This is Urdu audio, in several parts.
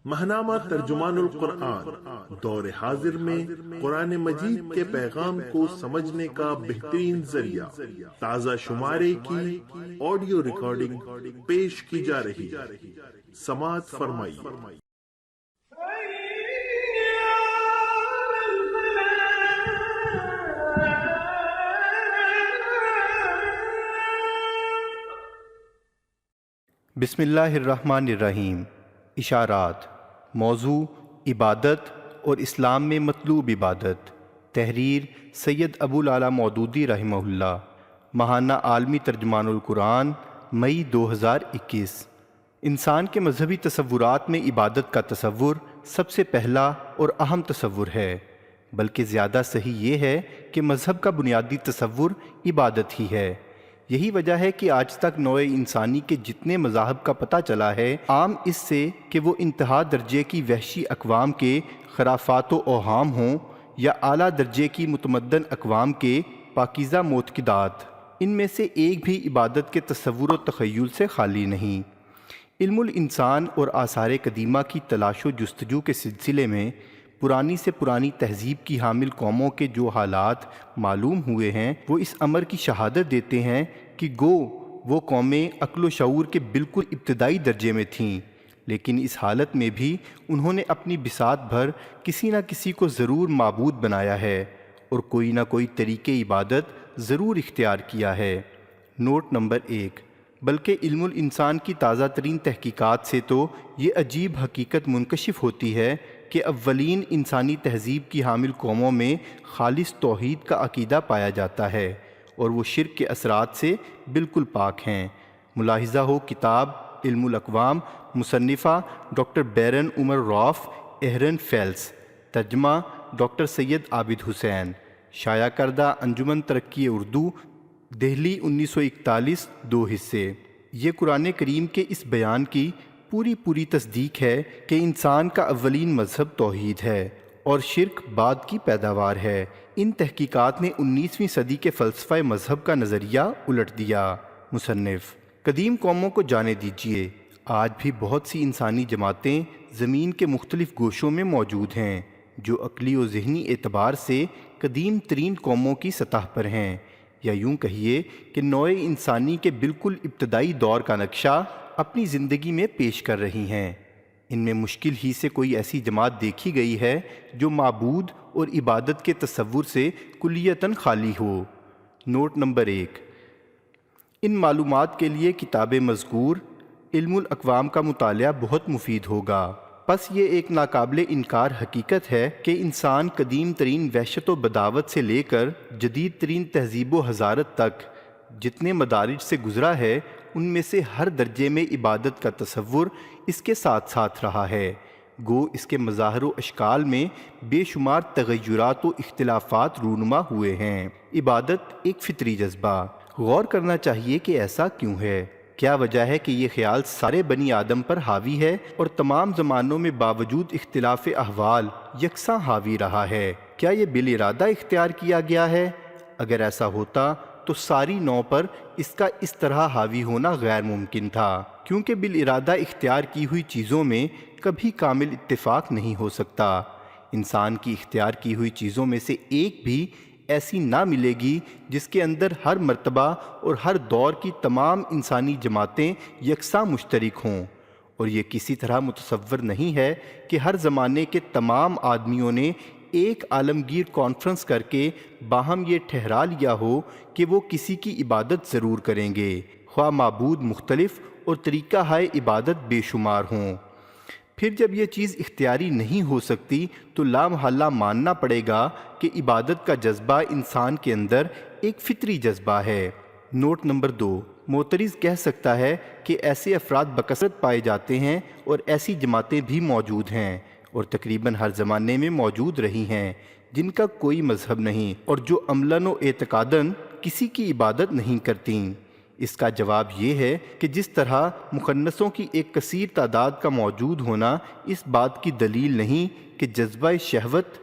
ماہنامہ ترجمان القرآن دور حاضر میں قرآن مجید کے پیغام کو سمجھنے کا بہترین ذریعہ تازہ شمارے کی آڈیو ریکارڈنگ پیش کی جا رہی ہے، سماعت فرمائیے۔ بسم اللہ الرحمن الرحیم۔ اشارات۔ موضوع عبادت اور اسلام میں مطلوب عبادت۔ تحریر سید ابو العلا مودودی رحمہ اللہ۔ ماہانہ عالمی ترجمان القرآن مئی 2021۔ انسان کے مذہبی تصورات میں عبادت کا تصور سب سے پہلا اور اہم تصور ہے، بلکہ زیادہ صحیح یہ ہے کہ مذہب کا بنیادی تصور عبادت ہی ہے۔ یہی وجہ ہے کہ آج تک نوع انسانی کے جتنے مذاہب کا پتہ چلا ہے، عام اس سے کہ وہ انتہا درجے کی وحشی اقوام کے خرافات و اوہام ہوں یا اعلیٰ درجے کی متمدن اقوام کے پاکیزہ معتقدات، ان میں سے ایک بھی عبادت کے تصور و تخیل سے خالی نہیں۔ علم الانسان اور آثار قدیمہ کی تلاش و جستجو کے سلسلے میں پرانی سے پرانی تہذیب کی حامل قوموں کے جو حالات معلوم ہوئے ہیں، وہ اس امر کی شہادت دیتے ہیں کہ گو وہ قومیں عقل و شعور کے بالکل ابتدائی درجے میں تھیں، لیکن اس حالت میں بھی انہوں نے اپنی بساط بھر کسی نہ کسی کو ضرور معبود بنایا ہے اور کوئی نہ کوئی طریقے عبادت ضرور اختیار کیا ہے۔ Note number 1۔ بلکہ علم الانسان کی تازہ ترین تحقیقات سے تو یہ عجیب حقیقت منکشف ہوتی ہے کہ اولین انسانی تہذیب کی حامل قوموں میں خالص توحید کا عقیدہ پایا جاتا ہے اور وہ شرک کے اثرات سے بالکل پاک ہیں۔ ملاحظہ ہو کتاب علم الاقوام، مصنفہ ڈاکٹر بیرن عمر رالف ایہرن فیلس، ترجمہ ڈاکٹر سید عابد حسین، شائع کردہ انجمن ترقی اردو، دہلی 1941، 2 حصے۔ یہ قرآن کریم کے اس بیان کی پوری تصدیق ہے کہ انسان کا اولین مذہب توحید ہے اور شرک بعد کی پیداوار ہے۔ ان تحقیقات نے 19ویں صدی کے فلسفہ مذہب کا نظریہ الٹ دیا۔ مصنف۔ قدیم قوموں کو جانے دیجیے، آج بھی بہت سی انسانی جماعتیں زمین کے مختلف گوشوں میں موجود ہیں جو عقلی و ذہنی اعتبار سے قدیم ترین قوموں کی سطح پر ہیں، یا یوں کہیے کہ نوع انسانی کے بالکل ابتدائی دور کا نقشہ اپنی زندگی میں پیش کر رہی ہیں۔ ان میں مشکل ہی سے کوئی ایسی جماعت دیکھی گئی ہے جو معبود اور عبادت کے تصور سے کلیتاً خالی ہو۔ Note number 1۔ ان معلومات کے لیے کتاب مذکور علم الاقوام کا مطالعہ بہت مفید ہوگا۔ پس یہ ایک ناقابل انکار حقیقت ہے کہ انسان قدیم ترین وحشت و بداوت سے لے کر جدید ترین تہذیب و حضارت تک جتنے مدارج سے گزرا ہے، ان میں سے ہر درجے میں عبادت کا تصور اس کے ساتھ ساتھ رہا ہے، گو اس کے مظاہر و اشکال میں بے شمار تغیرات و اختلافات رونما ہوئے ہیں۔ عبادت ایک فطری جذبہ۔ غور کرنا چاہیے کہ ایسا کیوں ہے؟ کیا وجہ ہے کہ یہ خیال سارے بنی آدم پر حاوی ہے اور تمام زمانوں میں باوجود اختلاف احوال یکساں حاوی رہا ہے؟ کیا یہ بالارادہ اختیار کیا گیا ہے؟ اگر ایسا ہوتا تو ساری نو پر اس کا اس طرح حاوی ہونا غیر ممکن تھا، کیونکہ بالارادہ اختیار کی ہوئی چیزوں میں کبھی کامل اتفاق نہیں ہو سکتا۔ انسان کی اختیار کی ہوئی چیزوں میں سے ایک بھی ایسی نہ ملے گی جس کے اندر ہر مرتبہ اور ہر دور کی تمام انسانی جماعتیں یکساں مشترک ہوں، اور یہ کسی طرح متصور نہیں ہے کہ ہر زمانے کے تمام آدمیوں نے ایک عالمگیر کانفرنس کر کے باہم یہ ٹھہرا لیا ہو کہ وہ کسی کی عبادت ضرور کریں گے، خواہ معبود مختلف اور طریقہ ہائے عبادت بے شمار ہوں۔ پھر جب یہ چیز اختیاری نہیں ہو سکتی تو لامحالہ ماننا پڑے گا کہ عبادت کا جذبہ انسان کے اندر ایک فطری جذبہ ہے۔ Note number 2۔ معترض کہہ سکتا ہے کہ ایسے افراد بکثرت پائے جاتے ہیں اور ایسی جماعتیں بھی موجود ہیں اور تقریباً ہر زمانے میں موجود رہی ہیں جن کا کوئی مذہب نہیں اور جو عملاً و اعتقاداً کسی کی عبادت نہیں کرتیں۔ اس کا جواب یہ ہے کہ جس طرح مخنثوں کی ایک کثیر تعداد کا موجود ہونا اس بات کی دلیل نہیں کہ جذبہ شہوت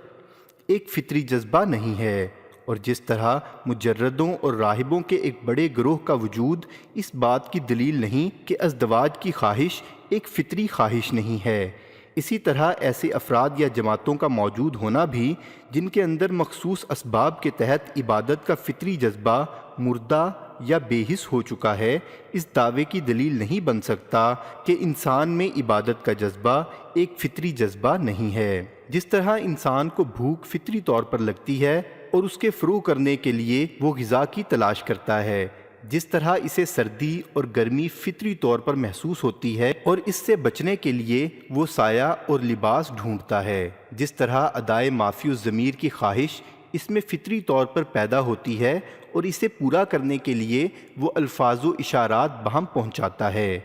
ایک فطری جذبہ نہیں ہے، اور جس طرح مجردوں اور راہبوں کے ایک بڑے گروہ کا وجود اس بات کی دلیل نہیں کہ ازدواج کی خواہش ایک فطری خواہش نہیں ہے، اسی طرح ایسے افراد یا جماعتوں کا موجود ہونا بھی جن کے اندر مخصوص اسباب کے تحت عبادت کا فطری جذبہ مردہ یا بے حس ہو چکا ہے، اس دعوے کی دلیل نہیں بن سکتا کہ انسان میں عبادت کا جذبہ ایک فطری جذبہ نہیں ہے۔ جس طرح انسان کو بھوک فطری طور پر لگتی ہے اور اس کے فروغ کرنے کے لیے وہ غذا کی تلاش کرتا ہے، جس طرح اسے سردی اور گرمی فطری طور پر محسوس ہوتی ہے اور اس سے بچنے کے لیے وہ سایہ اور لباس ڈھونڈتا ہے، جس طرح ادائے معافی الضمیر کی خواہش اس میں فطری طور پر پیدا ہوتی ہے اور اسے پورا کرنے کے لیے وہ الفاظ و اشارات باہم پہنچاتا ہے،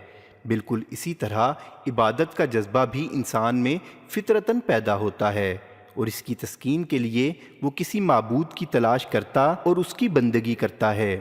بالکل اسی طرح عبادت کا جذبہ بھی انسان میں فطرتاً پیدا ہوتا ہے اور اس کی تسکین کے لیے وہ کسی معبود کی تلاش کرتا اور اس کی بندگی کرتا ہے۔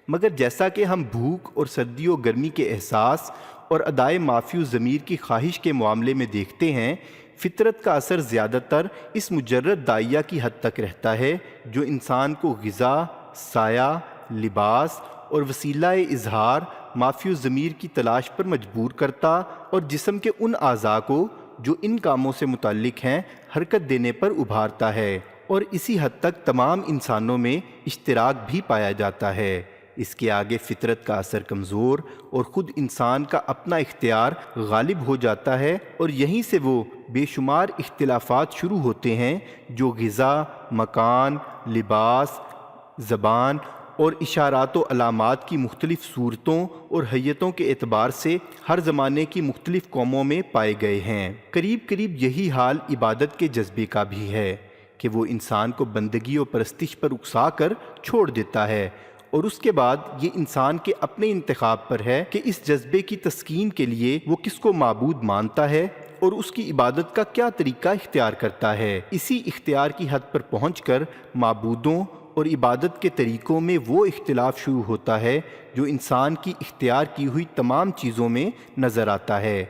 مگر جیسا کہ ہم بھوک اور سردی و گرمی کے احساس اور ادائے معافی الضمیر کی خواہش کے معاملے میں دیکھتے ہیں، فطرت کا اثر زیادہ تر اس مجرد داعیہ کی حد تک رہتا ہے جو انسان کو غذا، سایہ، لباس اور وسیلہ اظہار معافی الضمیر کی تلاش پر مجبور کرتا اور جسم کے ان اعضاء کو جو ان کاموں سے متعلق ہیں حرکت دینے پر ابھارتا ہے، اور اسی حد تک تمام انسانوں میں اشتراک بھی پایا جاتا ہے۔ اس کے آگے فطرت کا اثر کمزور اور خود انسان کا اپنا اختیار غالب ہو جاتا ہے، اور یہیں سے وہ بے شمار اختلافات شروع ہوتے ہیں جو غذا، مکان، لباس، زبان اور اشارات و علامات کی مختلف صورتوں اور حیتوں کے اعتبار سے ہر زمانے کی مختلف قوموں میں پائے گئے ہیں۔ قریب قریب یہی حال عبادت کے جذبے کا بھی ہے کہ وہ انسان کو بندگی و پرستش پر اکسا کر چھوڑ دیتا ہے، اور اس کے بعد یہ انسان کے اپنے انتخاب پر ہے کہ اس جذبے کی تسکین کے لیے وہ کس کو معبود مانتا ہے اور اس کی عبادت کا کیا طریقہ اختیار کرتا ہے۔ اسی اختیار کی حد پر پہنچ کر معبودوں اور عبادت کے طریقوں میں وہ اختلاف شروع ہوتا ہے جو انسان کی اختیار کی ہوئی تمام چیزوں میں نظر آتا ہے،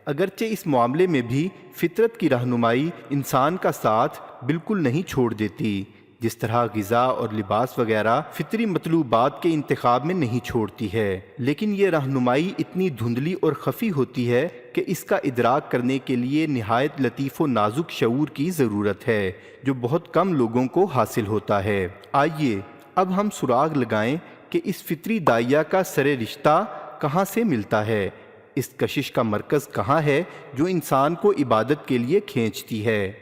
اگرچہ اس معاملے میں بھی فطرت کی رہنمائی انسان کا ساتھ بالکل نہیں چھوڑ دیتی، جس طرح غذا اور لباس وغیرہ فطری مطلوبات کے انتخاب میں نہیں چھوڑتی ہے، لیکن یہ رہنمائی اتنی دھندلی اور خفی ہوتی ہے کہ اس کا ادراک کرنے کے لیے نہایت لطیف و نازک شعور کی ضرورت ہے جو بہت کم لوگوں کو حاصل ہوتا ہے۔ آئیے اب ہم سراغ لگائیں کہ اس فطری داعیہ کا سر رشتہ کہاں سے ملتا ہے، اس کشش کا مرکز کہاں ہے جو انسان کو عبادت کے لیے کھینچتی ہے،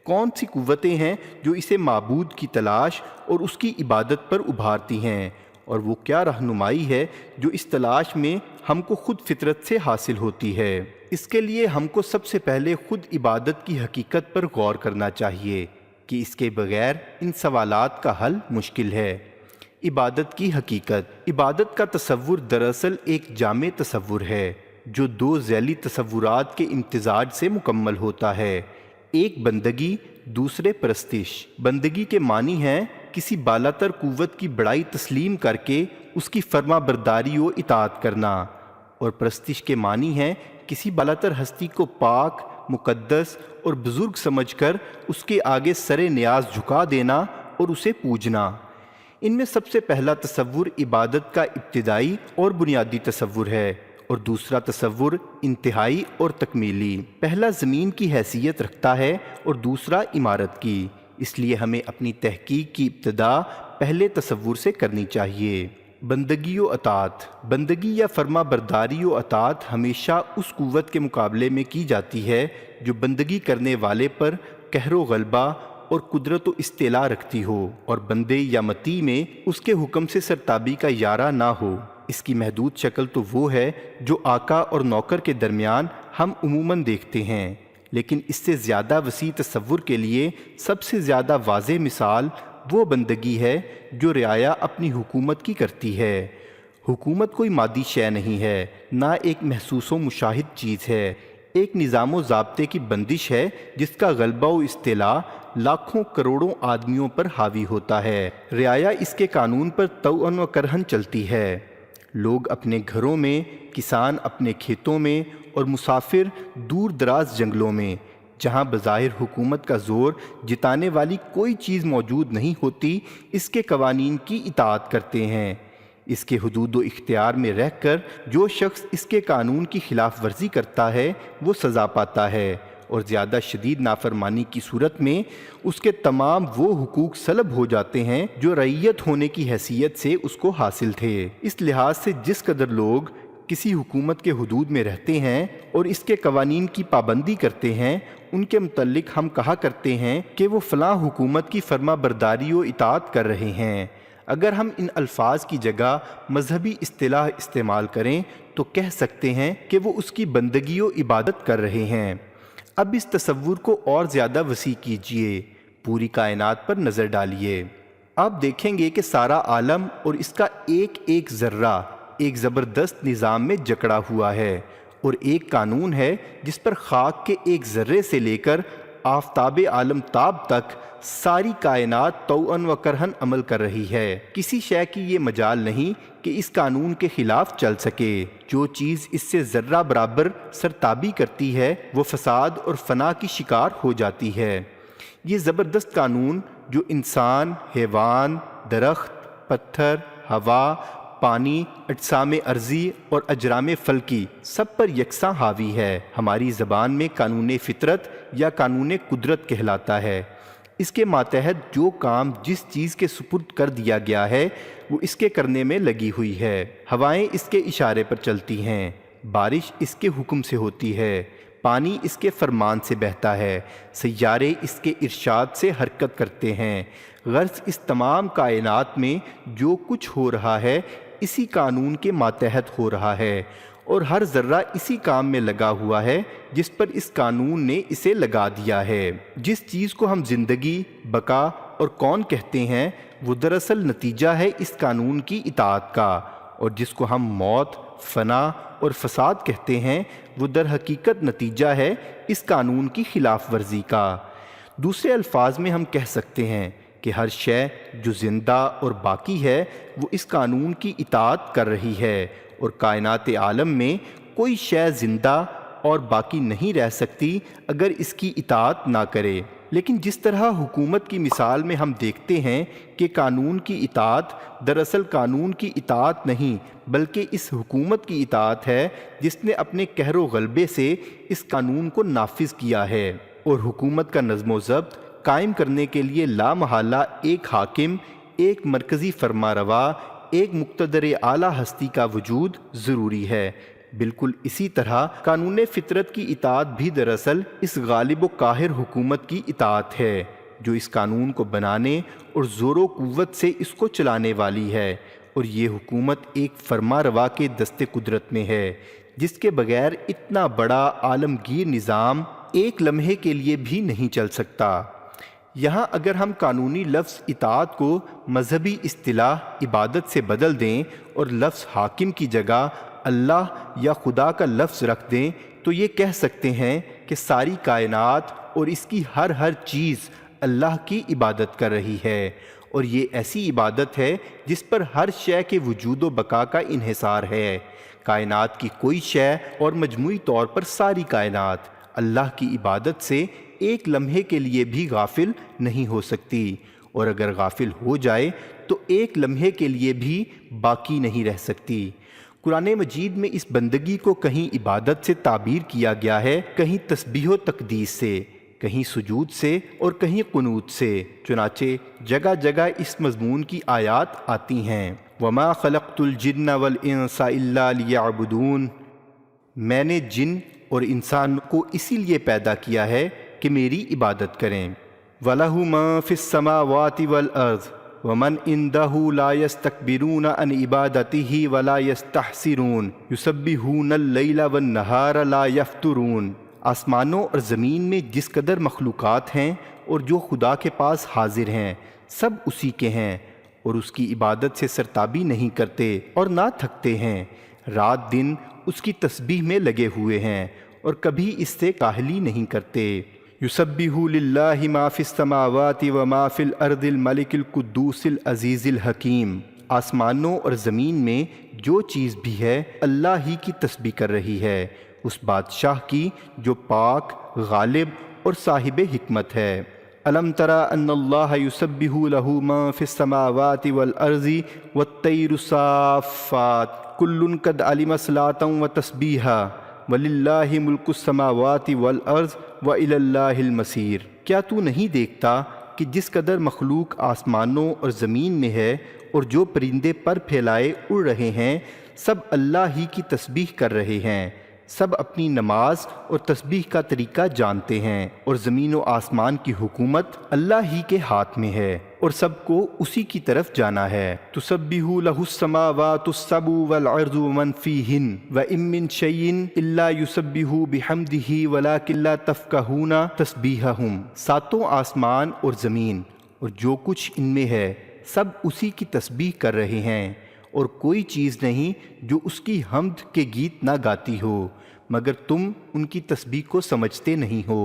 کون سی قوتیں ہیں جو اسے معبود کی تلاش اور اس کی عبادت پر ابھارتی ہیں، اور وہ کیا رہنمائی ہے جو اس تلاش میں ہم کو خود فطرت سے حاصل ہوتی ہے۔ اس کے لیے ہم کو سب سے پہلے خود عبادت کی حقیقت پر غور کرنا چاہیے کہ اس کے بغیر ان سوالات کا حل مشکل ہے۔ عبادت کی حقیقت۔ عبادت کا تصور دراصل ایک جامع تصور ہے جو دو ذیلی تصورات کے امتزاج سے مکمل ہوتا ہے، ایک بندگی، دوسرے پرستش۔ بندگی کے معنی ہیں کسی بالاتر قوت کی بڑائی تسلیم کر کے اس کی فرما برداری و اطاعت کرنا، اور پرستش کے معنی ہیں کسی بالاتر ہستی کو پاک، مقدس اور بزرگ سمجھ کر اس کے آگے سر نیاز جھکا دینا اور اسے پوجنا۔ ان میں سب سے پہلا تصور عبادت کا ابتدائی اور بنیادی تصور ہے، اور دوسرا تصور انتہائی اور تکمیلی۔ پہلا زمین کی حیثیت رکھتا ہے اور دوسرا عمارت کی، اس لیے ہمیں اپنی تحقیق کی ابتدا پہلے تصور سے کرنی چاہیے۔ بندگی و اطاعت۔ بندگی یا فرما برداری و اطاعت ہمیشہ اس قوت کے مقابلے میں کی جاتی ہے جو بندگی کرنے والے پر قہر و غلبہ اور قدرت و استعلاء رکھتی ہو اور بندے یا مطیع میں اس کے حکم سے سرتابی کا یارہ نہ ہو۔ اس کی محدود شکل تو وہ ہے جو آقا اور نوکر کے درمیان ہم عموماً دیکھتے ہیں، لیکن اس سے زیادہ وسیع تصور کے لیے سب سے زیادہ واضح مثال وہ بندگی ہے جو رعایا اپنی حکومت کی کرتی ہے۔ حکومت کوئی مادی شے نہیں ہے، نہ ایک محسوس و مشاہد چیز ہے، ایک نظام و ضابطے کی بندش ہے جس کا غلبہ و استعلاء لاکھوں کروڑوں آدمیوں پر حاوی ہوتا ہے۔ رعایا اس کے قانون پر طوعاً و کرہاً چلتی ہے۔ لوگ اپنے گھروں میں، کسان اپنے کھیتوں میں، اور مسافر دور دراز جنگلوں میں، جہاں بظاہر حکومت کا زور جتانے والی کوئی چیز موجود نہیں ہوتی، اس کے قوانین کی اطاعت کرتے ہیں۔ اس کے حدود و اختیار میں رہ کر جو شخص اس کے قانون کی خلاف ورزی کرتا ہے وہ سزا پاتا ہے، اور زیادہ شدید نافرمانی کی صورت میں اس کے تمام وہ حقوق سلب ہو جاتے ہیں جو رعیت ہونے کی حیثیت سے اس کو حاصل تھے۔ اس لحاظ سے جس قدر لوگ کسی حکومت کے حدود میں رہتے ہیں اور اس کے قوانین کی پابندی کرتے ہیں، ان کے متعلق ہم کہا کرتے ہیں کہ وہ فلاں حکومت کی فرما برداری و اطاعت کر رہے ہیں۔ اگر ہم ان الفاظ کی جگہ مذہبی اصطلاح استعمال کریں تو کہہ سکتے ہیں کہ وہ اس کی بندگی و عبادت کر رہے ہیں۔ اب اس تصور کو اور زیادہ وسیع کیجئے، پوری کائنات پر نظر ڈالیے۔ آپ دیکھیں گے کہ سارا عالم اور اس کا ایک ایک ذرہ ایک زبردست نظام میں جکڑا ہوا ہے، اور ایک قانون ہے جس پر خاک کے ایک ذرے سے لے کر آفتاب عالم تاب تک ساری کائنات طوعاً و کرہاً عمل کر رہی ہے۔ کسی شے کی یہ مجال نہیں کہ اس قانون کے خلاف چل سکے۔ جو چیز اس سے ذرہ برابر سرتابی کرتی ہے وہ فساد اور فنا کی شکار ہو جاتی ہے۔ یہ زبردست قانون جو انسان، حیوان، درخت، پتھر، ہوا، پانی، اجسام ارضی اور اجرام فلکی سب پر یکساں حاوی ہے، ہماری زبان میں قانون فطرت یا قانون قدرت کہلاتا ہے۔ اس کے ماتحت جو کام جس چیز کے سپرد کر دیا گیا ہے وہ اس کے کرنے میں لگی ہوئی ہے۔ ہوائیں اس کے اشارے پر چلتی ہیں، بارش اس کے حکم سے ہوتی ہے، پانی اس کے فرمان سے بہتا ہے، سیارے اس کے ارشاد سے حرکت کرتے ہیں۔ غرض اس تمام کائنات میں جو کچھ ہو رہا ہے اسی قانون کے ماتحت ہو رہا ہے، اور ہر ذرہ اسی کام میں لگا ہوا ہے جس پر اس قانون نے اسے لگا دیا ہے۔ جس چیز کو ہم زندگی، بقا اور کون کہتے ہیں وہ دراصل نتیجہ ہے اس قانون کی اطاعت کا، اور جس کو ہم موت، فنا اور فساد کہتے ہیں وہ در حقیقت نتیجہ ہے اس قانون کی خلاف ورزی کا۔ دوسرے الفاظ میں ہم کہہ سکتے ہیں کہ ہر شے جو زندہ اور باقی ہے وہ اس قانون کی اطاعت کر رہی ہے، اور کائنات عالم میں کوئی شے زندہ اور باقی نہیں رہ سکتی اگر اس کی اطاعت نہ کرے۔ لیکن جس طرح حکومت کی مثال میں ہم دیکھتے ہیں کہ قانون کی اطاعت دراصل قانون کی اطاعت نہیں بلکہ اس حکومت کی اطاعت ہے جس نے اپنے قہر و غلبے سے اس قانون کو نافذ کیا ہے، اور حکومت کا نظم و ضبط قائم کرنے کے لیے لا محالہ ایک حاکم، ایک مرکزی فرما روا، ایک مقتدر اعلیٰ ہستی کا وجود ضروری ہے۔ بالکل اسی طرح قانون فطرت کی اطاعت بھی دراصل اس غالب و قاہر حکومت کی اطاعت ہے جو اس قانون کو بنانے اور زور و قوت سے اس کو چلانے والی ہے، اور یہ حکومت ایک فرما روا کے دست قدرت میں ہے جس کے بغیر اتنا بڑا عالمگیر نظام ایک لمحے کے لیے بھی نہیں چل سکتا۔ یہاں اگر ہم قانونی لفظ اطاعت کو مذہبی اصطلاح عبادت سے بدل دیں اور لفظ حاکم کی جگہ اللہ یا خدا کا لفظ رکھ دیں تو یہ کہہ سکتے ہیں کہ ساری کائنات اور اس کی ہر چیز اللہ کی عبادت کر رہی ہے، اور یہ ایسی عبادت ہے جس پر ہر شے کے وجود و بقا کا انحصار ہے۔ کائنات کی کوئی شے اور مجموعی طور پر ساری کائنات اللہ کی عبادت سے ایک لمحے کے لیے بھی غافل نہیں ہو سکتی، اور اگر غافل ہو جائے تو ایک لمحے کے لیے بھی باقی نہیں رہ سکتی۔ قرآن مجید میں اس بندگی کو کہیں عبادت سے تعبیر کیا گیا ہے، کہیں تسبیح و تقدیس سے، کہیں سجود سے اور کہیں قنوت سے۔ چنانچہ جگہ جگہ اس مضمون کی آیات آتی ہیں، وَمَا خَلَقْتُ الْجِنَّ وَالْإِنسَ إِلَّا لِيَعْبُدُونَ، میں نے جن اور انسان کو اسی لیے پیدا کیا ہے کہ میری عبادت کریں۔ وَلَهُ مَا فِي السَّمَاوَاتِ وَالْأَرْضِ وَمَنْ عِنْدَهُ لَا يَسْتَكْبِرُونَ عَنْ عِبَادَتِهِ وَلَا يَسْتَحْسِرُونَ يُسَبِّحُونَ اللَّيْلَ وَالنَّهَارَ لَا يَفْتُرُونَ۔ آسمانوں اور زمین میں جس قدر مخلوقات ہیں اور جو خدا کے پاس حاضر ہیں سب اسی کے ہیں، اور اس کی عبادت سے سرتابی نہیں کرتے اور نہ تھکتے ہیں، رات دن اس کی تسبیح میں لگے ہوئے ہیں اور کبھی اس سے کاہلی نہیں کرتے۔ یسبح للہ ما فی السماوات وما فی الارض الملک القدوس العزیز الحکیم۔ آسمانوں اور زمین میں جو چیز بھی ہے اللہ ہی کی تسبیح کر رہی ہے، اس بادشاہ کی جو پاک، غالب اور صاحب حکمت ہے۔ الم تر ان اللہ یسبح لہ ما فی السماوات والارض والطیر صافات کل قد علم صلاۃ و تسبیحا وَلِلَّهِ مُلْكُ السَّمَاوَاتِ وَالْأَرْضِ وَإِلَى اللَّهِ الْمَصِيرُ۔ کیا تو نہیں دیکھتا کہ جس قدر مخلوق آسمانوں اور زمین میں ہے اور جو پرندے پر پھیلائے اڑ رہے ہیں سب اللہ ہی کی تسبیح کر رہے ہیں، سب اپنی نماز اور تسبیح کا طریقہ جانتے ہیں، اور زمین و آسمان کی حکومت اللہ ہی کے ہاتھ میں ہے اور سب کو اسی کی طرف جانا ہے۔ تسبح لہ السماوات السبع والارض ومن فیہن وان من شیء الا یسبح بحمدہ ولکن لا تفقہون تسبیحہم۔ ساتوں آسمان اور زمین اور جو کچھ ان میں ہے سب اسی کی تسبیح کر رہے ہیں، اور کوئی چیز نہیں جو اس کی حمد کے گیت نہ گاتی ہو مگر تم ان کی تسبیح کو سمجھتے نہیں ہو۔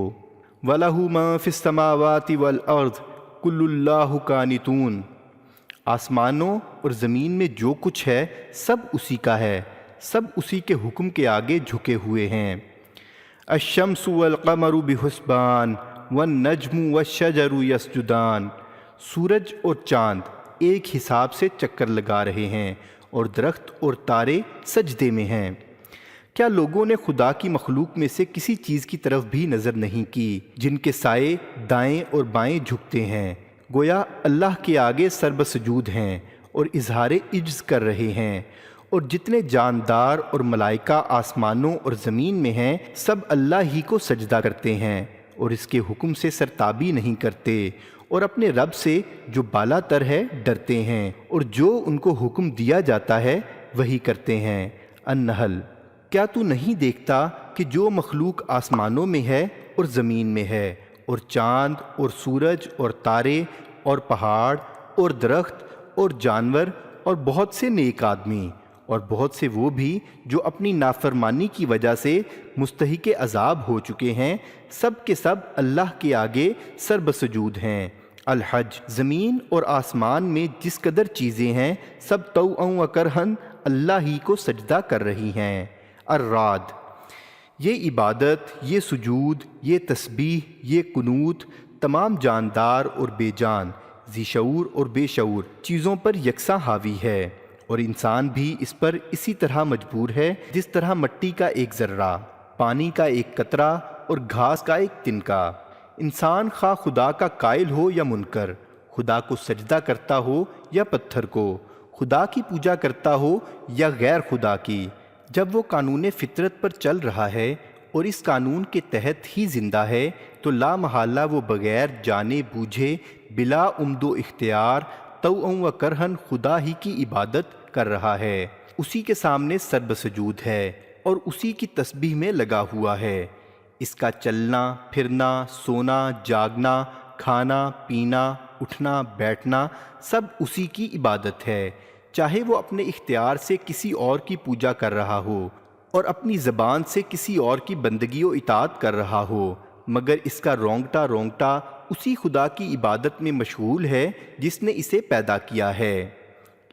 وَلَهُ مَا فِي السَّمَاوَاتِ وَالْأَرْضِ كُلُّ اللَّهُ قَانِتُونَ۔ آسمانوں اور زمین میں جو کچھ ہے سب اسی کا ہے، سب اسی کے حکم کے آگے جھکے ہوئے ہیں۔ الشمس والقمر بحسبان والنجم والشجر یسجدان۔ سورج اور چاند ایک حساب سے چکر لگا رہے ہیں اور درخت اور تارے سجدے میں ہیں۔ کیا لوگوں نے خدا کی مخلوق میں سے کسی چیز کی طرف بھی نظر نہیں کی جن کے سائے دائیں اور بائیں جھکتے ہیں، گویا اللہ کے آگے سر بسجود ہیں اور اظہار عجز کر رہے ہیں، اور جتنے جاندار اور ملائکہ آسمانوں اور زمین میں ہیں سب اللہ ہی کو سجدہ کرتے ہیں اور اس کے حکم سے سرتابی نہیں کرتے، اور اپنے رب سے جو بالا تر ہے ڈرتے ہیں، اور جو ان کو حکم دیا جاتا ہے وہی کرتے ہیں۔ النحل۔ کیا تو نہیں دیکھتا کہ جو مخلوق آسمانوں میں ہے اور زمین میں ہے، اور چاند اور سورج اور تارے اور پہاڑ اور درخت اور جانور اور بہت سے نیک آدمی اور بہت سے وہ بھی جو اپنی نافرمانی کی وجہ سے مستحق عذاب ہو چکے ہیں، سب کے سب اللہ کے آگے سر بسجود ہیں۔ الحج۔ زمین اور آسمان میں جس قدر چیزیں ہیں سب طوعا و کرہن اللہ ہی کو سجدہ کر رہی ہیں۔ الرعد۔ یہ عبادت، یہ سجود، یہ تسبیح، یہ قنوت تمام جاندار اور بے جان، ذی شعور اور بے شعور چیزوں پر یکساں حاوی ہے، اور انسان بھی اس پر اسی طرح مجبور ہے جس طرح مٹی کا ایک ذرہ، پانی کا ایک قطرہ اور گھاس کا ایک تنکا۔ انسان خواہ خدا کا قائل ہو یا منکر، خدا کو سجدہ کرتا ہو یا پتھر کو، خدا کی پوجا کرتا ہو یا غیر خدا کی، جب وہ قانون فطرت پر چل رہا ہے اور اس قانون کے تحت ہی زندہ ہے تو لا محالہ وہ بغیر جانے بوجھے بلا عمد و اختیار طوعا و کرہن خدا ہی کی عبادت کر رہا ہے، اسی کے سامنے سر بسجود ہے اور اسی کی تسبیح میں لگا ہوا ہے۔ اس کا چلنا پھرنا، سونا جاگنا، کھانا پینا، اٹھنا بیٹھنا سب اسی کی عبادت ہے، چاہے وہ اپنے اختیار سے کسی اور کی پوجا کر رہا ہو اور اپنی زبان سے کسی اور کی بندگی و اطاعت کر رہا ہو، مگر اس کا رونگٹا رونگٹا اسی خدا کی عبادت میں مشغول ہے جس نے اسے پیدا کیا ہے۔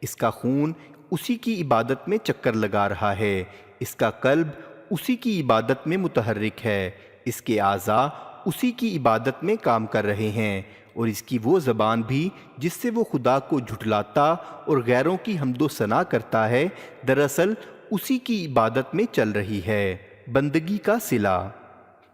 اس کا خون اسی کی عبادت میں چکر لگا رہا ہے، اس کا قلب اسی کی عبادت میں متحرک ہے، اس کے اعضاء اسی کی عبادت میں کام کر رہے ہیں، اور اس کی وہ زبان بھی جس سے وہ خدا کو جھٹلاتا اور غیروں کی حمد و ثنا کرتا ہے دراصل اسی کی عبادت میں چل رہی ہے۔ بندگی کا صلہ۔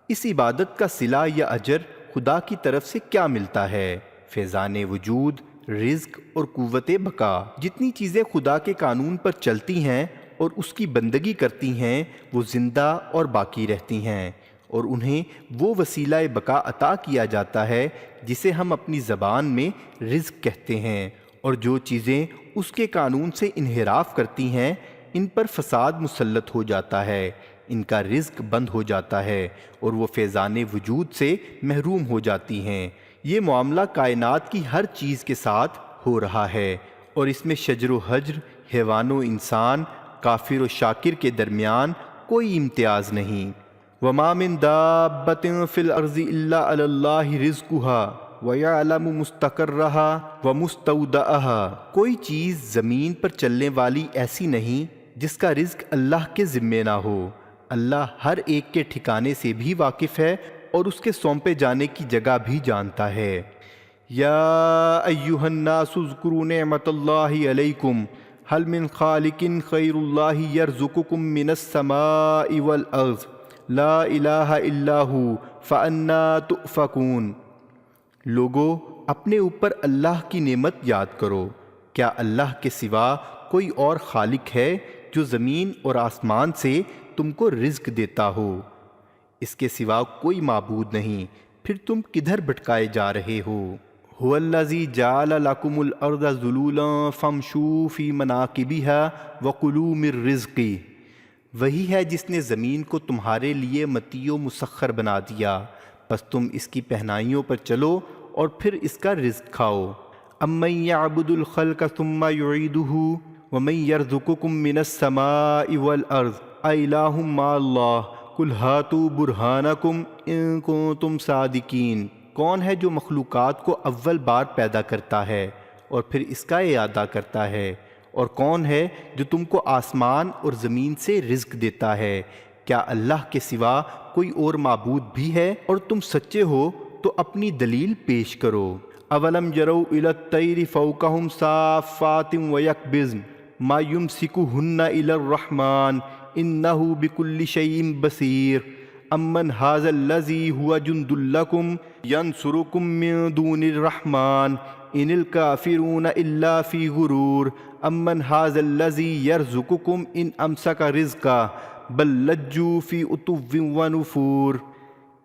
اس عبادت کا صلہ یا اجر خدا کی طرف سے کیا ملتا ہے؟ فیضان وجود، رزق اور قوت بقا۔ جتنی چیزیں خدا کے قانون پر چلتی ہیں اور اس کی بندگی کرتی ہیں وہ زندہ اور باقی رہتی ہیں، اور انہیں وہ وسیلہ بقا عطا کیا جاتا ہے جسے ہم اپنی زبان میں رزق کہتے ہیں، اور جو چیزیں اس کے قانون سے انحراف کرتی ہیں ان پر فساد مسلط ہو جاتا ہے، ان کا رزق بند ہو جاتا ہے اور وہ فیضان وجود سے محروم ہو جاتی ہیں۔ یہ معاملہ کائنات کی ہر چیز کے ساتھ ہو رہا ہے، اور اس میں شجر و حجر، حیوان و انسان، کافر و شاکر کے درمیان کوئی امتیاز نہیں۔ وَمَا مِن دَابَّةٍ فِي الْأَرْضِ إِلَّا عَلَى اللَّهِ رِزْقُهَا وَيَعْلَمُ مُسْتَقَرَّهَا وَمُسْتَوْدَعَهَا۔ کوئی چیز زمین پر چلنے والی ایسی نہیں جس کا رزق اللہ کے ذمے نہ ہو، اللہ ہر ایک کے ٹھکانے سے بھی واقف ہے اور اس کے سونپے جانے کی جگہ بھی جانتا ہے۔ یا ایھا الناس اذکروا نعمت اللہ علیکم هل من خالق غیر اللہ یرزقکم من السماء والارض لا الہ الا ہو فانا تؤفکون۔ لوگو، اپنے اوپر اللہ کی نعمت یاد کرو۔ کیا اللہ کے سوا کوئی اور خالق ہے جو زمین اور آسمان سے تم کو رزق دیتا ہو؟ اس کے سوا کوئی معبود نہیں، پھر تم کدھر بھٹکائے جا رہے ہو؟ هو الذی جعل لکم الارض ذلولا فامشوا فی مناکبها وکلوا من رزقہ۔ وہی ہے جس نے زمین کو تمہارے لیے مطیع و مسخر بنا دیا، پس تم اس کی پہنائیوں پر چلو اور پھر اس کا رزق کھاؤ۔ امن یعبد الخلق ثم یعیدہ ومن یرزقکم من السماء والارض االہ مع اللہ قل ہاتوا برہانکم ان کنتم صادقین۔ کون ہے جو مخلوقات کو اول بار پیدا کرتا ہے اور پھر اس کا اعادہ کرتا ہے؟ اور کون ہے جو تم کو آسمان اور زمین سے رزق دیتا ہے؟ کیا اللہ کے سوا کوئی اور معبود بھی ہے؟ اور تم سچے ہو تو اپنی دلیل پیش کرو۔ اولم یروا الی الطیر فوقہم صافات ویقبضن ما یمسکہن الی الرحمن انہ بکل شیء بصیر امن ھذا الذی ھو جند لکم ینصرکم من دون الرحمن ان الکافرون الا فی غرور امن ھذا الذی یرزقکم ان امسک رزقہ بل لجوا فی عتو و نفور۔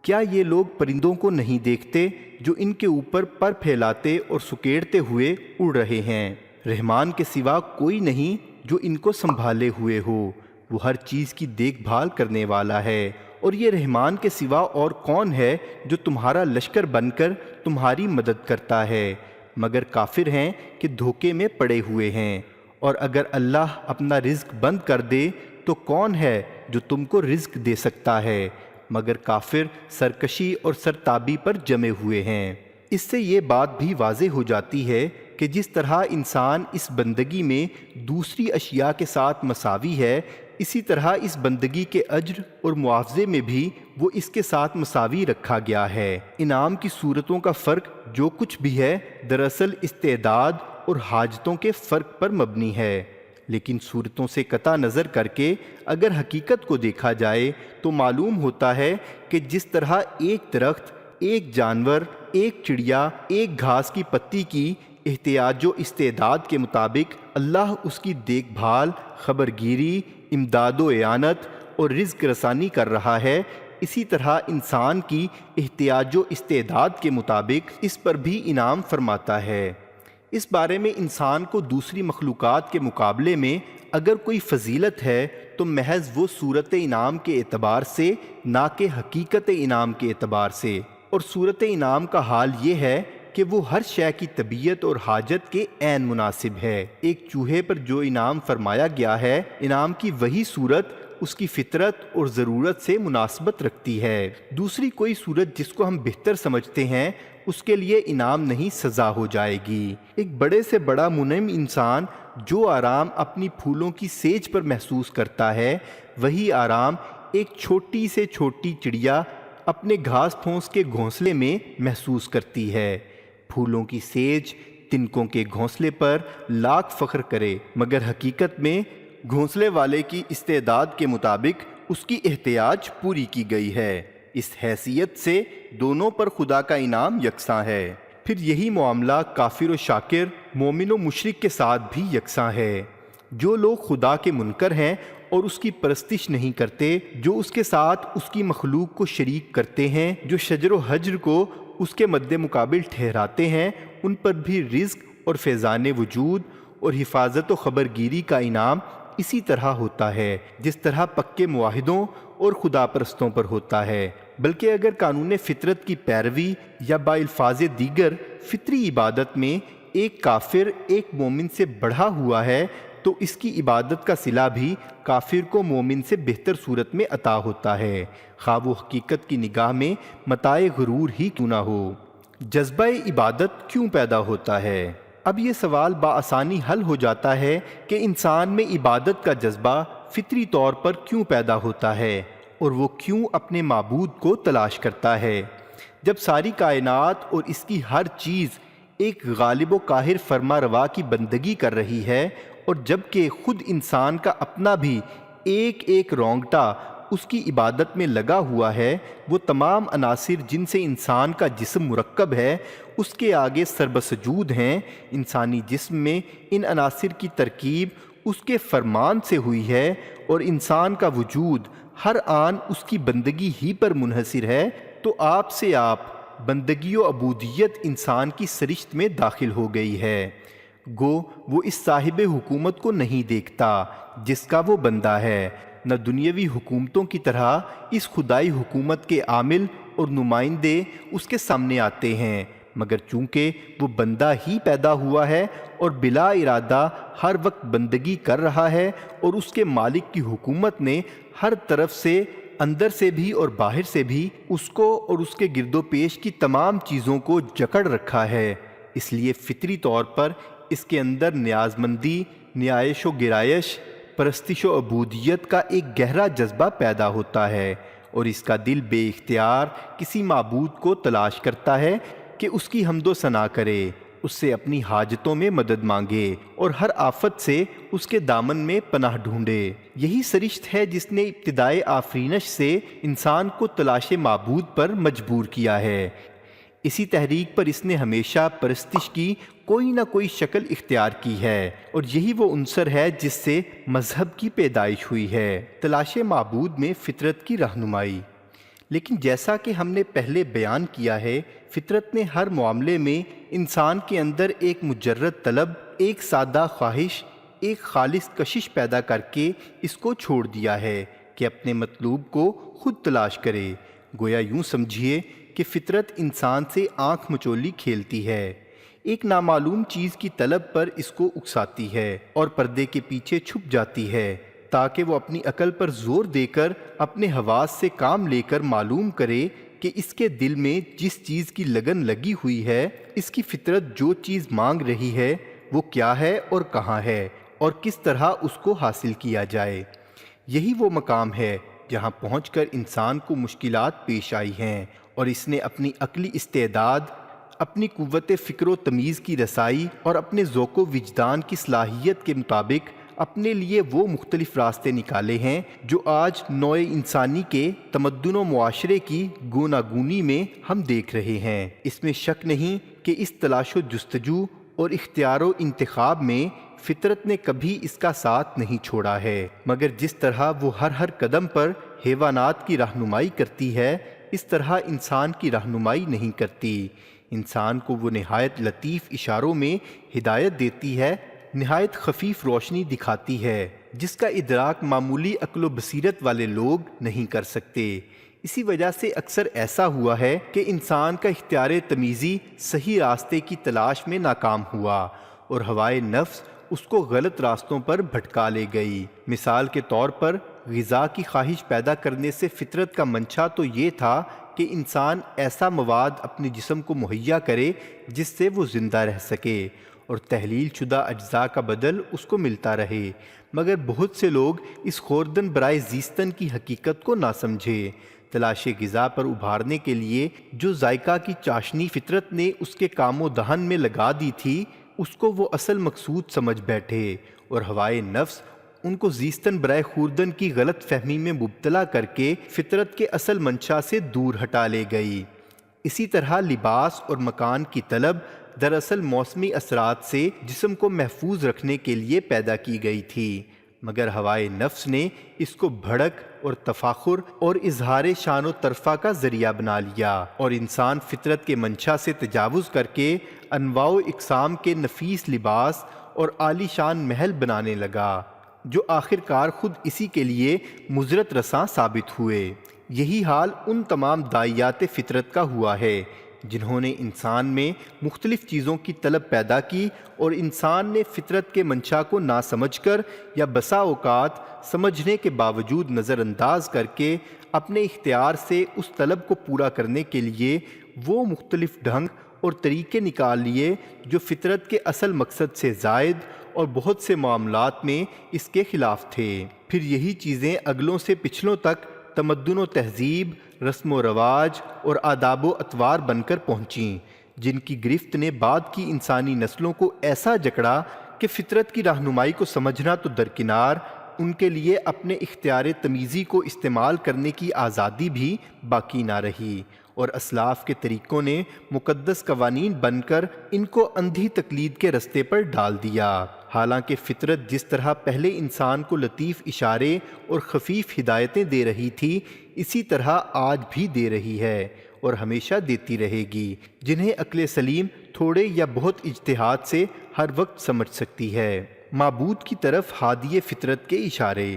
کیا یہ لوگ پرندوں کو نہیں دیکھتے جو ان کے اوپر پر پھیلاتے اور سکیڑتے ہوئے اڑ رہے ہیں؟ رحمان کے سوا کوئی نہیں جو ان کو سنبھالے ہوئے ہو، وہ ہر چیز کی دیکھ بھال کرنے والا ہے۔ اور یہ رحمان کے سوا اور کون ہے جو تمہارا لشکر بن کر تمہاری مدد کرتا ہے؟ مگر کافر ہیں کہ دھوکے میں پڑے ہوئے ہیں۔ اور اگر اللہ اپنا رزق بند کر دے تو کون ہے جو تم کو رزق دے سکتا ہے؟ مگر کافر سرکشی اور سرتابی پر جمے ہوئے ہیں۔ اس سے یہ بات بھی واضح ہو جاتی ہے کہ جس طرح انسان اس بندگی میں دوسری اشیاء کے ساتھ مساوی ہے، اسی طرح اس بندگی کے اجر اور معاوضے میں بھی وہ اس کے ساتھ مساوی رکھا گیا ہے۔ انعام کی صورتوں کا فرق جو کچھ بھی ہے دراصل استعداد اور حاجتوں کے فرق پر مبنی ہے، لیکن صورتوں سے قطع نظر کر کے اگر حقیقت کو دیکھا جائے تو معلوم ہوتا ہے کہ جس طرح ایک درخت، ایک جانور، ایک چڑیا، ایک گھاس کی پتی کی احتیاج و استعداد کے مطابق اللہ اس کی دیکھ بھال، خبرگیری، امداد و اعانت اور رزق رسانی کر رہا ہے، اسی طرح انسان کی احتیاج و استعداد کے مطابق اس پر بھی انعام فرماتا ہے۔ اس بارے میں انسان کو دوسری مخلوقات کے مقابلے میں اگر کوئی فضیلت ہے تو محض وہ صورت انعام کے اعتبار سے، نہ کہ حقیقت انعام کے اعتبار سے۔ اور صورت انعام کا حال یہ ہے کہ وہ ہر شے کی طبیعت اور حاجت کے عین مناسب ہے۔ ایک چوہے پر جو انعام فرمایا گیا ہے، انعام کی وہی صورت اس کی فطرت اور ضرورت سے مناسبت رکھتی ہے۔ دوسری کوئی صورت جس کو ہم بہتر سمجھتے ہیں اس کے لیے انعام نہیں، سزا ہو جائے گی۔ ایک بڑے سے بڑا منعم انسان جو آرام اپنی پھولوں کی سیج پر محسوس کرتا ہے، وہی آرام ایک چھوٹی سے چھوٹی چڑیا اپنے گھاس پھونس کے گھونسلے میں محسوس کرتی ہے۔ پھولوں کی سیج تنکوں کے گھونسلے پر لاکھ فخر کرے، مگر حقیقت میں گھونسلے والے کی استعداد کے مطابق اس کی احتیاج پوری کی گئی ہے۔ اس حیثیت سے دونوں پر خدا کا انعام یکساں ہے۔ پھر یہی معاملہ کافر و شاکر، مومن و مشرک کے ساتھ بھی یکساں ہے۔ جو لوگ خدا کے منکر ہیں اور اس کی پرستش نہیں کرتے، جو اس کے ساتھ اس کی مخلوق کو شریک کرتے ہیں، جو شجر و حجر کو اس کے مد مقابل ٹھہراتے ہیں، ان پر بھی رزق اور فیضان وجود اور حفاظت و خبرگیری کا انعام اسی طرح ہوتا ہے جس طرح پکے معاہدوں اور خدا پرستوں پر ہوتا ہے۔ بلکہ اگر قانون فطرت کی پیروی یا بالفاظ دیگر فطری عبادت میں ایک کافر ایک مومن سے بڑھا ہوا ہے تو اس کی عبادت کا صلہ بھی کافر کو مومن سے بہتر صورت میں عطا ہوتا ہے، خواہ وہ حقیقت کی نگاہ میں متاع غرور ہی کیوں نہ ہو۔ جذبہ عبادت کیوں پیدا ہوتا ہے؟ اب یہ سوال بآسانی حل ہو جاتا ہے کہ انسان میں عبادت کا جذبہ فطری طور پر کیوں پیدا ہوتا ہے اور وہ کیوں اپنے معبود کو تلاش کرتا ہے۔ جب ساری کائنات اور اس کی ہر چیز ایک غالب و قاہر فرما روا کی بندگی کر رہی ہے اور جب کہ خود انسان کا اپنا بھی ایک ایک رونگٹا اس کی عبادت میں لگا ہوا ہے، وہ تمام عناصر جن سے انسان کا جسم مرکب ہے اس کے آگے سربسجود ہیں۔ انسانی جسم میں ان عناصر کی ترکیب اس کے فرمان سے ہوئی ہے اور انسان کا وجود ہر آن اس کی بندگی ہی پر منحصر ہے، تو آپ سے آپ بندگی و عبودیت انسان کی سرشت میں داخل ہو گئی ہے۔ گو وہ اس صاحب حکومت کو نہیں دیکھتا جس کا وہ بندہ ہے، نہ دنیاوی حکومتوں کی طرح اس خدائی حکومت کے عامل اور نمائندے اس کے سامنے آتے ہیں، مگر چونکہ وہ بندہ ہی پیدا ہوا ہے اور بلا ارادہ ہر وقت بندگی کر رہا ہے، اور اس کے مالک کی حکومت نے ہر طرف سے، اندر سے بھی اور باہر سے بھی، اس کو اور اس کے گرد و پیش کی تمام چیزوں کو جکڑ رکھا ہے، اس لیے فطری طور پر اس کے اندر نیاز مندی، نیائش و گرائش، پرستش و عبودیت کا ایک گہرا جذبہ پیدا ہوتا ہے، اور اس کا دل بے اختیار کسی معبود کو تلاش کرتا ہے کہ اس کی حمد و ثنا کرے، اس سے اپنی حاجتوں میں مدد مانگے اور ہر آفت سے اس کے دامن میں پناہ ڈھونڈے۔ یہی سرشت ہے جس نے ابتدائے آفرینش سے انسان کو تلاش معبود پر مجبور کیا ہے۔ اسی تحریک پر اس نے ہمیشہ پرستش کی کوئی نہ کوئی شکل اختیار کی ہے، اور یہی وہ عنصر ہے جس سے مذہب کی پیدائش ہوئی ہے، تلاش معبود میں فطرت کی رہنمائی۔ لیکن جیسا کہ ہم نے پہلے بیان کیا ہے، فطرت نے ہر معاملے میں انسان کے اندر ایک مجرد طلب، ایک سادہ خواہش، ایک خالص کشش پیدا کر کے اس کو چھوڑ دیا ہے کہ اپنے مطلوب کو خود تلاش کرے۔ گویا یوں سمجھیے کہ فطرت انسان سے آنکھ مچولی کھیلتی ہے، ایک نامعلوم چیز کی طلب پر اس کو اکساتی ہے اور پردے کے پیچھے چھپ جاتی ہے تاکہ وہ اپنی عقل پر زور دے کر اپنے حواس سے کام لے کر معلوم کرے کہ اس کے دل میں جس چیز کی لگن لگی ہوئی ہے، اس کی فطرت جو چیز مانگ رہی ہے وہ کیا ہے اور کہاں ہے، اور کس طرح اس کو حاصل کیا جائے۔ یہی وہ مقام ہے جہاں پہنچ کر انسان کو مشکلات پیش آئی ہیں، اور اس نے اپنی عقلی استعداد، اپنی قوت فکر و تمیز کی رسائی اور اپنے ذوق و وجدان کی صلاحیت کے مطابق اپنے لیے وہ مختلف راستے نکالے ہیں جو آج نوع انسانی کے تمدن و معاشرے کی گوناگونی میں ہم دیکھ رہے ہیں۔ اس میں شک نہیں کہ اس تلاش و جستجو اور اختیار و انتخاب میں فطرت نے کبھی اس کا ساتھ نہیں چھوڑا ہے، مگر جس طرح وہ ہر قدم پر حیوانات کی رہنمائی کرتی ہے، اس طرح انسان کی رہنمائی نہیں کرتی۔ انسان کو وہ نہایت لطیف اشاروں میں ہدایت دیتی ہے، نہایت خفیف روشنی دکھاتی ہے، جس کا ادراک معمولی عقل و بصیرت والے لوگ نہیں کر سکتے۔ اسی وجہ سے اکثر ایسا ہوا ہے کہ انسان کا اختیار تمیزی صحیح راستے کی تلاش میں ناکام ہوا اور ہوائے نفس اس کو غلط راستوں پر بھٹکا لے گئی۔ مثال کے طور پر غذا کی خواہش پیدا کرنے سے فطرت کا منشا تو یہ تھا کہ انسان ایسا مواد اپنے جسم کو مہیا کرے جس سے وہ زندہ رہ سکے اور تحلیل شدہ اجزاء کا بدل اس کو ملتا رہے، مگر بہت سے لوگ اس خوردن برائے زیستن کی حقیقت کو نہ سمجھے۔ تلاش غذا پر ابھارنے کے لیے جو ذائقہ کی چاشنی فطرت نے اس کے کام و دہن میں لگا دی تھی، اس کو وہ اصل مقصود سمجھ بیٹھے، اور ہوائے نفس ان کو زیستن برائے خوردن کی غلط فہمی میں مبتلا کر کے فطرت کے اصل منشا سے دور ہٹا لے گئی۔ اسی طرح لباس اور مکان کی طلب دراصل موسمی اثرات سے جسم کو محفوظ رکھنے کے لیے پیدا کی گئی تھی، مگر ہوائے نفس نے اس کو بھڑک اور تفاخر اور اظہار شان و ترفع کا ذریعہ بنا لیا، اور انسان فطرت کے منشا سے تجاوز کر کے انواع و اقسام کے نفیس لباس اور عالی شان محل بنانے لگا، جو آخر کار خود اسی کے لیے مضرت رساں ثابت ہوئے۔ یہی حال ان تمام داعیات فطرت کا ہوا ہے جنہوں نے انسان میں مختلف چیزوں کی طلب پیدا کی، اور انسان نے فطرت کے منشا کو نہ سمجھ کر یا بسا اوقات سمجھنے کے باوجود نظر انداز کر کے اپنے اختیار سے اس طلب کو پورا کرنے کے لیے وہ مختلف ڈھنگ اور طریقے نکال لیے جو فطرت کے اصل مقصد سے زائد اور بہت سے معاملات میں اس کے خلاف تھے۔ پھر یہی چیزیں اگلوں سے پچھلوں تک تمدن و تہذیب، رسم و رواج اور آداب و اطوار بن کر پہنچیں، جن کی گرفت نے بعد کی انسانی نسلوں کو ایسا جکڑا کہ کہ فطرت کی رہنمائی کو سمجھنا تو درکنار، ان کے لیے اپنے اختیار تمیزی کو استعمال کرنے کی آزادی بھی باقی نہ رہی، اور اسلاف کے طریقوں نے مقدس قوانین بن کر ان کو اندھی تقلید کے رستے پر ڈال دیا۔ حالانکہ فطرت جس طرح پہلے انسان کو لطیف اشارے اور خفیف ہدایتیں دے رہی تھی، اسی طرح آج بھی دے رہی ہے اور ہمیشہ دیتی رہے گی، جنہیں عقل سلیم تھوڑے یا بہت اجتہاد سے ہر وقت سمجھ سکتی ہے۔ معبود کی طرف ہادی فطرت کے اشارے۔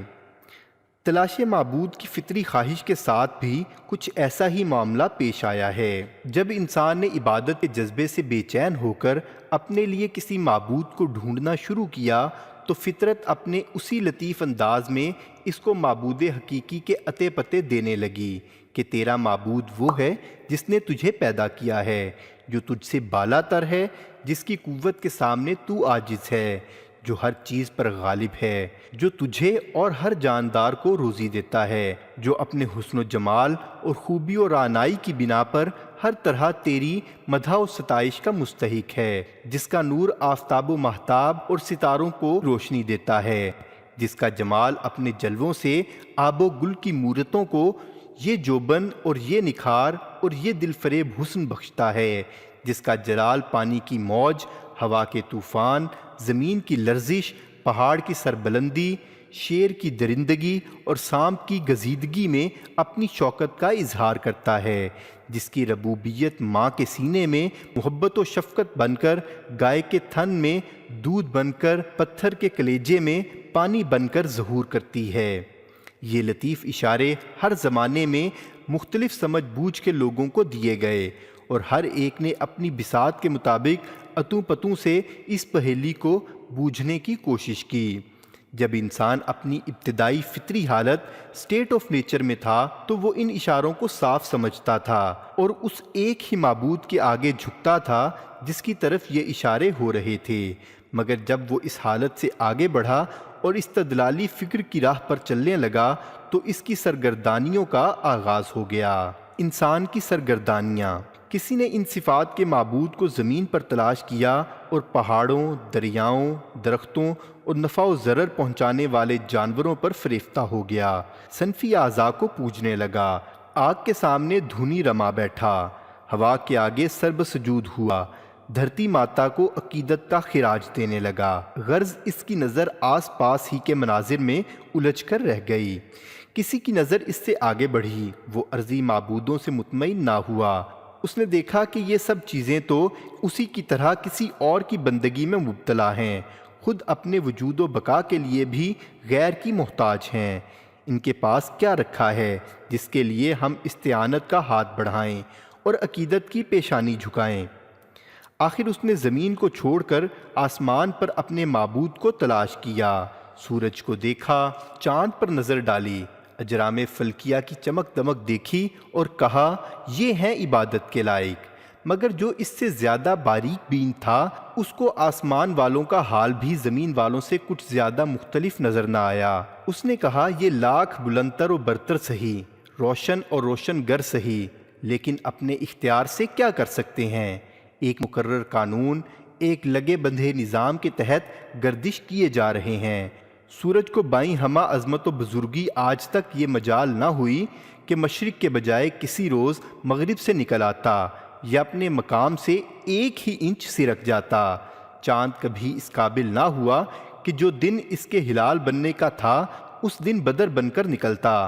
تلاش معبود کی فطری خواہش کے ساتھ بھی کچھ ایسا ہی معاملہ پیش آیا ہے۔ جب انسان نے عبادت کے جذبے سے بے چین ہو کر اپنے لیے کسی معبود کو ڈھونڈنا شروع کیا تو فطرت اپنے اسی لطیف انداز میں اس کو معبود حقیقی کے عطے پتے دینے لگی کہ تیرا معبود وہ ہے جس نے تجھے پیدا کیا ہے، جو تجھ سے بالا تر ہے، جس کی قوت کے سامنے تو عاجز ہے، جو ہر چیز پر غالب ہے، جو تجھے اور ہر جاندار کو روزی دیتا ہے، جو اپنے حسن و جمال اور خوبی و رعنائی کی بنا پر ہر طرح تیری مدح و ستائش کا مستحق ہے، جس کا نور آفتاب و ماہتاب اور ستاروں کو روشنی دیتا ہے، جس کا جمال اپنے جلووں سے آب و گل کی مورتوں کو یہ جوبن اور یہ نکھار اور یہ دل فریب حسن بخشتا ہے، جس کا جلال پانی کی موج، ہوا کے طوفان، زمین کی لرزش، پہاڑ کی سربلندی، شیر کی درندگی اور سانپ کی گزیدگی میں اپنی شوکت کا اظہار کرتا ہے، جس کی ربوبیت ماں کے سینے میں محبت و شفقت بن کر، گائے کے تھن میں دودھ بن کر، پتھر کے کلیجے میں پانی بن کر ظہور کرتی ہے۔ یہ لطیف اشارے ہر زمانے میں مختلف سمجھ بوجھ کے لوگوں کو دیے گئے، اور ہر ایک نے اپنی بساط کے مطابق اتوں پتوں سے اس پہیلی کو بوجھنے کی کوشش کی۔ جب انسان اپنی ابتدائی فطری حالت سٹیٹ آف نیچر میں تھا تو وہ ان اشاروں کو صاف سمجھتا تھا اور اس ایک ہی معبود کے آگے جھکتا تھا جس کی طرف یہ اشارے ہو رہے تھے، مگر جب وہ اس حالت سے آگے بڑھا اور استدلالی فکر کی راہ پر چلنے لگا تو اس کی سرگردانیوں کا آغاز ہو گیا۔ انسان کی سرگردانیاں۔ کسی نے ان صفات کے معبود کو زمین پر تلاش کیا اور پہاڑوں، دریاؤں، درختوں اور نفع و ضرر پہنچانے والے جانوروں پر فریفتہ ہو گیا۔ صنفی اعضاء کو پوجنے لگا، آگ کے سامنے دھونی رما بیٹھا، ہوا کے آگے سرب سجود ہوا، دھرتی ماتا کو عقیدت کا خراج دینے لگا۔ غرض اس کی نظر آس پاس ہی کے مناظر میں الجھ کر رہ گئی۔ کسی کی نظر اس سے آگے بڑھی، وہ ارضی معبودوں سے مطمئن نہ ہوا۔ اس نے دیکھا کہ یہ سب چیزیں تو اسی کی طرح کسی اور کی بندگی میں مبتلا ہیں، خود اپنے وجود و بقا کے لیے بھی غیر کی محتاج ہیں۔ ان کے پاس کیا رکھا ہے جس کے لیے ہم استعانت کا ہاتھ بڑھائیں اور عقیدت کی پیشانی جھکائیں؟ آخر اس نے زمین کو چھوڑ کر آسمان پر اپنے معبود کو تلاش کیا، سورج کو دیکھا، چاند پر نظر ڈالی، اجرام فلکیہ کی چمک دمک دیکھی اور کہا یہ ہیں عبادت کے لائق، مگر جو اس سے زیادہ باریک بین تھا اس کو آسمان والوں کا حال بھی زمین والوں سے کچھ زیادہ مختلف نظر نہ آیا۔ اس نے کہا یہ لاکھ بلندتر و برتر سہی، روشن اور روشن گر سہی، لیکن اپنے اختیار سے کیا کر سکتے ہیں؟ ایک مقرر قانون، ایک لگے بندھے نظام کے تحت گردش کیے جا رہے ہیں۔ سورج کو بائیں ہمہ عظمت و بزرگی آج تک یہ مجال نہ ہوئی کہ مشرق کے بجائے کسی روز مغرب سے نکل آتا یا اپنے مقام سے ایک ہی انچ سرک جاتا۔ چاند کبھی اس قابل نہ ہوا کہ جو دن اس کے ہلال بننے کا تھا اس دن بدر بن کر نکلتا۔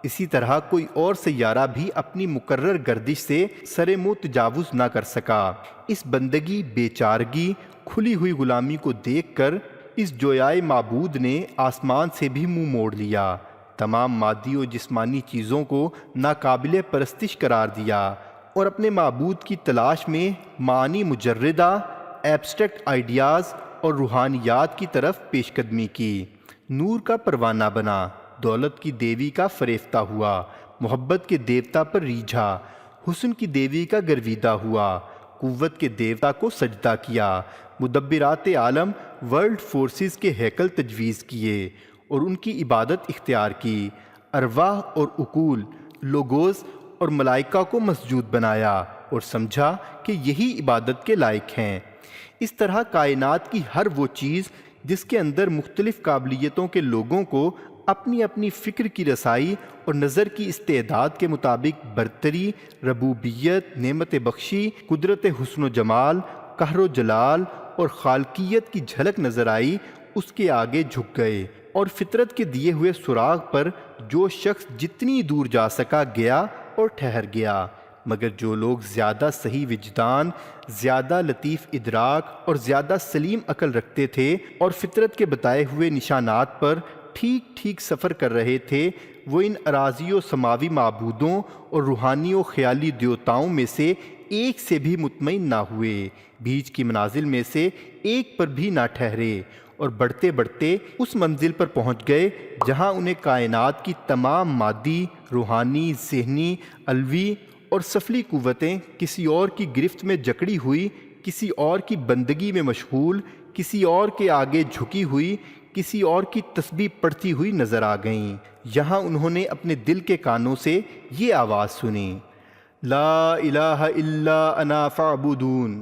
اسی طرح کوئی اور سیارہ بھی اپنی مقرر گردش سے سر منہ تجاوز نہ کر سکا۔ اس بندگی، بے چارگی، کھلی ہوئی غلامی کو دیکھ کر اس جویائے معبود نے آسمان سے بھی منہ موڑ لیا، تمام مادی و جسمانی چیزوں کو ناقابل پرستش قرار دیا اور اپنے معبود کی تلاش میں معانی مجردہ، ایبسٹریکٹ آئیڈیاز اور روحانیات کی طرف پیش قدمی کی۔ نور کا پروانہ بنا، دولت کی دیوی کا فریفتہ ہوا، محبت کے دیوتا پر ریجھا، حسن کی دیوی کا گرویدہ ہوا، قوت کے دیوتا کو سجدہ کیا، مدبرات عالم ورلڈ فورسز کے ہیکل تجویز کیے اور ان کی عبادت اختیار کی، ارواح اور عقول، لوگوز اور ملائکہ کو مسجود بنایا اور سمجھا کہ یہی عبادت کے لائق ہیں۔ اس طرح کائنات کی ہر وہ چیز جس کے اندر مختلف قابلیتوں کے لوگوں کو اپنی اپنی فکر کی رسائی اور نظر کی استعداد کے مطابق برتری، ربوبیت، نعمت بخشی، قدرت حسن و جمال، قہر و جلال اور خالقیت کی جھلک نظر آئی، اس کے آگے جھک گئے، اور فطرت کے دیے ہوئے سراغ پر جو شخص جتنی دور جا سکا گیا اور ٹھہر گیا۔ مگر جو لوگ زیادہ صحیح وجدان، زیادہ لطیف ادراک اور زیادہ سلیم عقل رکھتے تھے اور فطرت کے بتائے ہوئے نشانات پر ٹھیک ٹھیک سفر کر رہے تھے، وہ ان اراضی و سماوی معبودوں اور روحانی و خیالی دیوتاؤں میں سے ایک سے بھی مطمئن نہ ہوئے، بیچ کی منازل میں سے ایک پر بھی نہ ٹھہرے، اور بڑھتے بڑھتے اس منزل پر پہنچ گئے جہاں انہیں کائنات کی تمام مادی، روحانی، ذہنی، علوی اور سفلی قوتیں کسی اور کی گرفت میں جکڑی ہوئی، کسی اور کی بندگی میں مشغول، کسی اور کے آگے جھکی ہوئی، کسی اور کی تسبیح پڑھتی ہوئی نظر آ گئیں۔ یہاں انہوں نے اپنے دل کے کانوں سے یہ آواز سنی، لا الہ الا انا فاعبدون،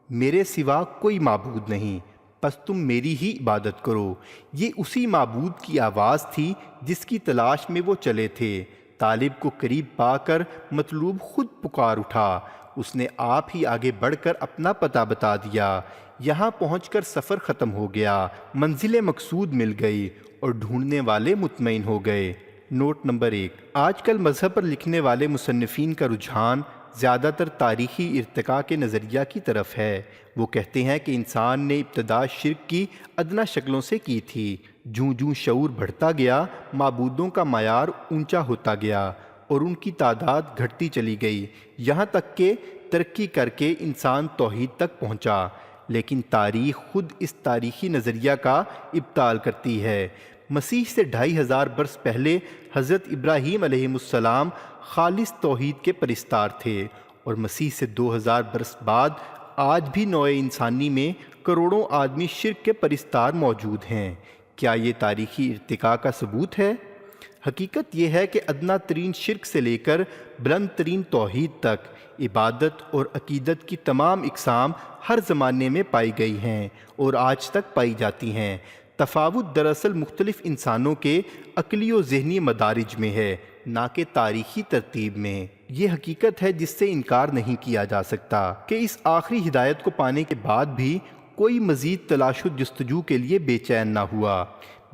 میرے سوا کوئی معبود نہیں، پس تم میری ہی عبادت کرو۔ یہ اسی معبود کی آواز تھی جس کی تلاش میں وہ چلے تھے۔ طالب کو قریب پا کر مطلوب خود پکار اٹھا، اس نے آپ ہی آگے بڑھ کر اپنا پتہ بتا دیا۔ یہاں پہنچ کر سفر ختم ہو گیا، منزل مقصود مل گئی اور ڈھونڈنے والے مطمئن ہو گئے۔ نوٹ نمبر 1، آج کل مذہب پر لکھنے والے مصنفین کا رجحان زیادہ تر تاریخی ارتقاء کے نظریہ کی طرف ہے۔ وہ کہتے ہیں کہ انسان نے ابتدا شرک کی ادنا شکلوں سے کی تھی، جوں جوں شعور بڑھتا گیا، معبودوں کا معیار اونچا ہوتا گیا اور ان کی تعداد گھٹتی چلی گئی، یہاں تک کہ ترقی کر کے انسان توحید تک پہنچا۔ لیکن تاریخ خود اس تاریخی نظریہ کا ابطال کرتی ہے۔ مسیح سے 2500 برس پہلے حضرت ابراہیم علیہ السلام خالص توحید کے پرستار تھے، اور مسیح سے 2000 برس بعد آج بھی نوع انسانی میں کروڑوں آدمی شرک کے پرستار موجود ہیں۔ کیا یہ تاریخی ارتقاء کا ثبوت ہے؟ حقیقت یہ ہے کہ ادنا ترین شرک سے لے کر بلند ترین توحید تک عبادت اور عقیدت کی تمام اقسام ہر زمانے میں پائی گئی ہیں اور آج تک پائی جاتی ہیں۔ تفاوت دراصل مختلف انسانوں کے عقلی و ذہنی مدارج میں ہے، نہ کہ تاریخی ترتیب میں۔ یہ حقیقت ہے جس سے انکار نہیں کیا جا سکتا کہ اس آخری ہدایت کو پانے کے بعد بھی کوئی مزید تلاش و جستجو کے لیے بے چین نہ ہوا۔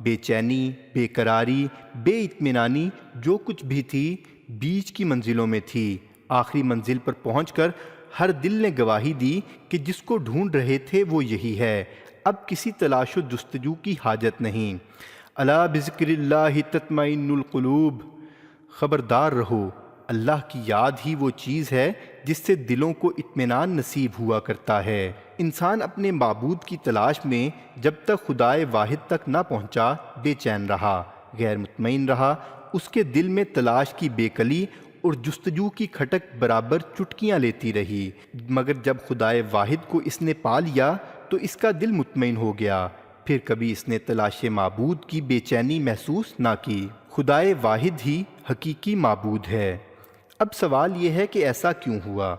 بے چینی، بے قراری، بے اطمینانی جو کچھ بھی تھی بیچ کی منزلوں میں تھی۔ آخری منزل پر پہنچ کر ہر دل نے گواہی دی کہ جس کو ڈھونڈ رہے تھے وہ یہی ہے، اب کسی تلاش و جستجو کی حاجت نہیں۔ الا بذکر اللہ تطمئن القلوب، خبردار رہو، اللہ کی یاد ہی وہ چیز ہے جس سے دلوں کو اطمینان نصیب ہوا کرتا ہے۔ انسان اپنے معبود کی تلاش میں جب تک خدائے واحد تک نہ پہنچا بے چین رہا، غیر مطمئن رہا، اس کے دل میں تلاش کی بے کلی اور جستجو کی کھٹک برابر چٹکیاں لیتی رہی، مگر جب خدائے واحد کو اس نے پا لیا تو اس کا دل مطمئن ہو گیا، پھر کبھی اس نے تلاش معبود کی بے چینی محسوس نہ کی۔ خدائے واحد ہی حقیقی معبود ہے۔ اب سوال یہ ہے کہ ایسا کیوں ہوا؟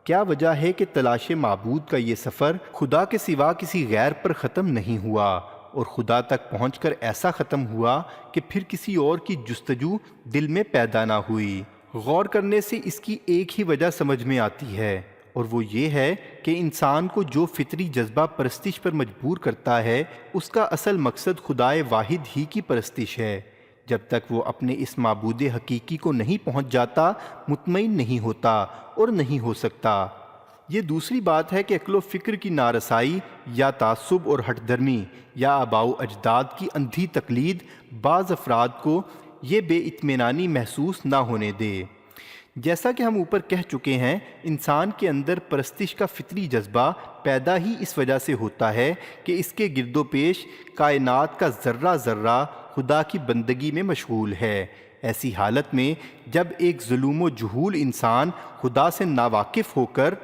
کیا وجہ ہے کہ تلاش معبود کا یہ سفر خدا کے سوا کسی غیر پر ختم نہیں ہوا اور خدا تک پہنچ کر ایسا ختم ہوا کہ پھر کسی اور کی جستجو دل میں پیدا نہ ہوئی؟ غور کرنے سے اس کی ایک ہی وجہ سمجھ میں آتی ہے، اور وہ یہ ہے کہ انسان کو جو فطری جذبہ پرستش پر مجبور کرتا ہے اس کا اصل مقصد خدائے واحد ہی کی پرستش ہے۔ جب تک وہ اپنے اس معبود حقیقی کو نہیں پہنچ جاتا مطمئن نہیں ہوتا اور نہیں ہو سکتا۔ یہ دوسری بات ہے کہ عقل و فکر کی نارسائی یا تعصب اور ہٹ دھرمی یا آباء و اجداد کی اندھی تقلید بعض افراد کو یہ بے اطمینانی محسوس نہ ہونے دے۔ جیسا کہ ہم اوپر کہہ چکے ہیں، انسان کے اندر پرستش کا فطری جذبہ پیدا ہی اس وجہ سے ہوتا ہے کہ اس کے گرد و پیش کائنات کا ذرہ ذرہ خدا کی بندگی میں مشغول ہے۔ ایسی حالت میں جب ایک ظلم و جہول انسان خدا سے ناواقف ہو کر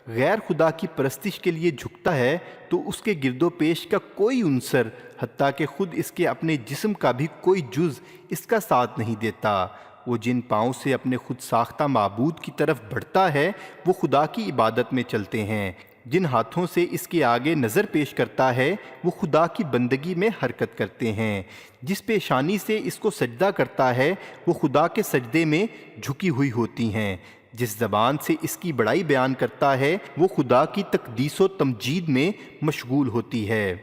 غیر خدا کی پرستش کے لیے جھکتا ہے تو اس کے گرد و پیش کا کوئی عنصر، حتیٰ کہ خود اس کے اپنے جسم کا بھی کوئی جز اس کا ساتھ نہیں دیتا۔ وہ جن پاؤں سے اپنے خود ساختہ معبود کی طرف بڑھتا ہے وہ خدا کی عبادت میں چلتے ہیں، جن ہاتھوں سے اس کے آگے نظر پیش کرتا ہے وہ خدا کی بندگی میں حرکت کرتے ہیں، جس پیشانی سے اس کو سجدہ کرتا ہے وہ خدا کے سجدے میں جھکی ہوئی ہوتی ہیں، جس زبان سے اس کی بڑائی بیان کرتا ہے وہ خدا کی تقدیس و تمجید میں مشغول ہوتی ہے۔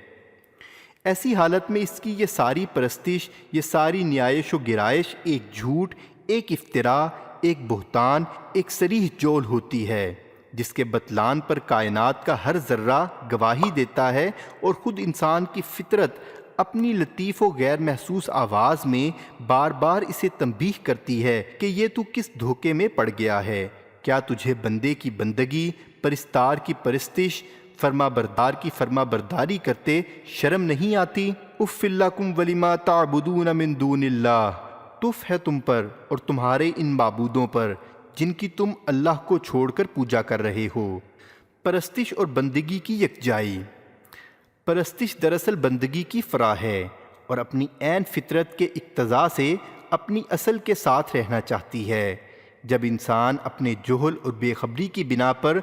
ایسی حالت میں اس کی یہ ساری پرستش، یہ ساری نیائش و گرائش ایک جھوٹ، ایک افتراء، ایک بہتان، ایک صریح جول ہوتی ہے، جس کے بطلان پر کائنات کا ہر ذرہ گواہی دیتا ہے، اور خود انسان کی فطرت اپنی لطیف و غیر محسوس آواز میں بار بار اسے تنبیہ کرتی ہے کہ یہ تو کس دھوکے میں پڑ گیا ہے۔ کیا تجھے بندے کی بندگی، پرستار کی پرستش، فرما بردار کی فرما برداری کرتے شرم نہیں آتی؟ اف لکم ولما تعبدون من دون اللہ، تف ہے تم پر اور تمہارے ان معبودوں پر جن کی تم اللہ کو چھوڑ کر پوجا کر رہے ہو۔ پرستش اور بندگی کی یکجائی۔ پرستش دراصل بندگی کی فرع ہے اور اپنی عین فطرت کے اقتضاء سے اپنی اصل کے ساتھ رہنا چاہتی ہے۔ جب انسان اپنے جہل اور بے خبری کی بنا پر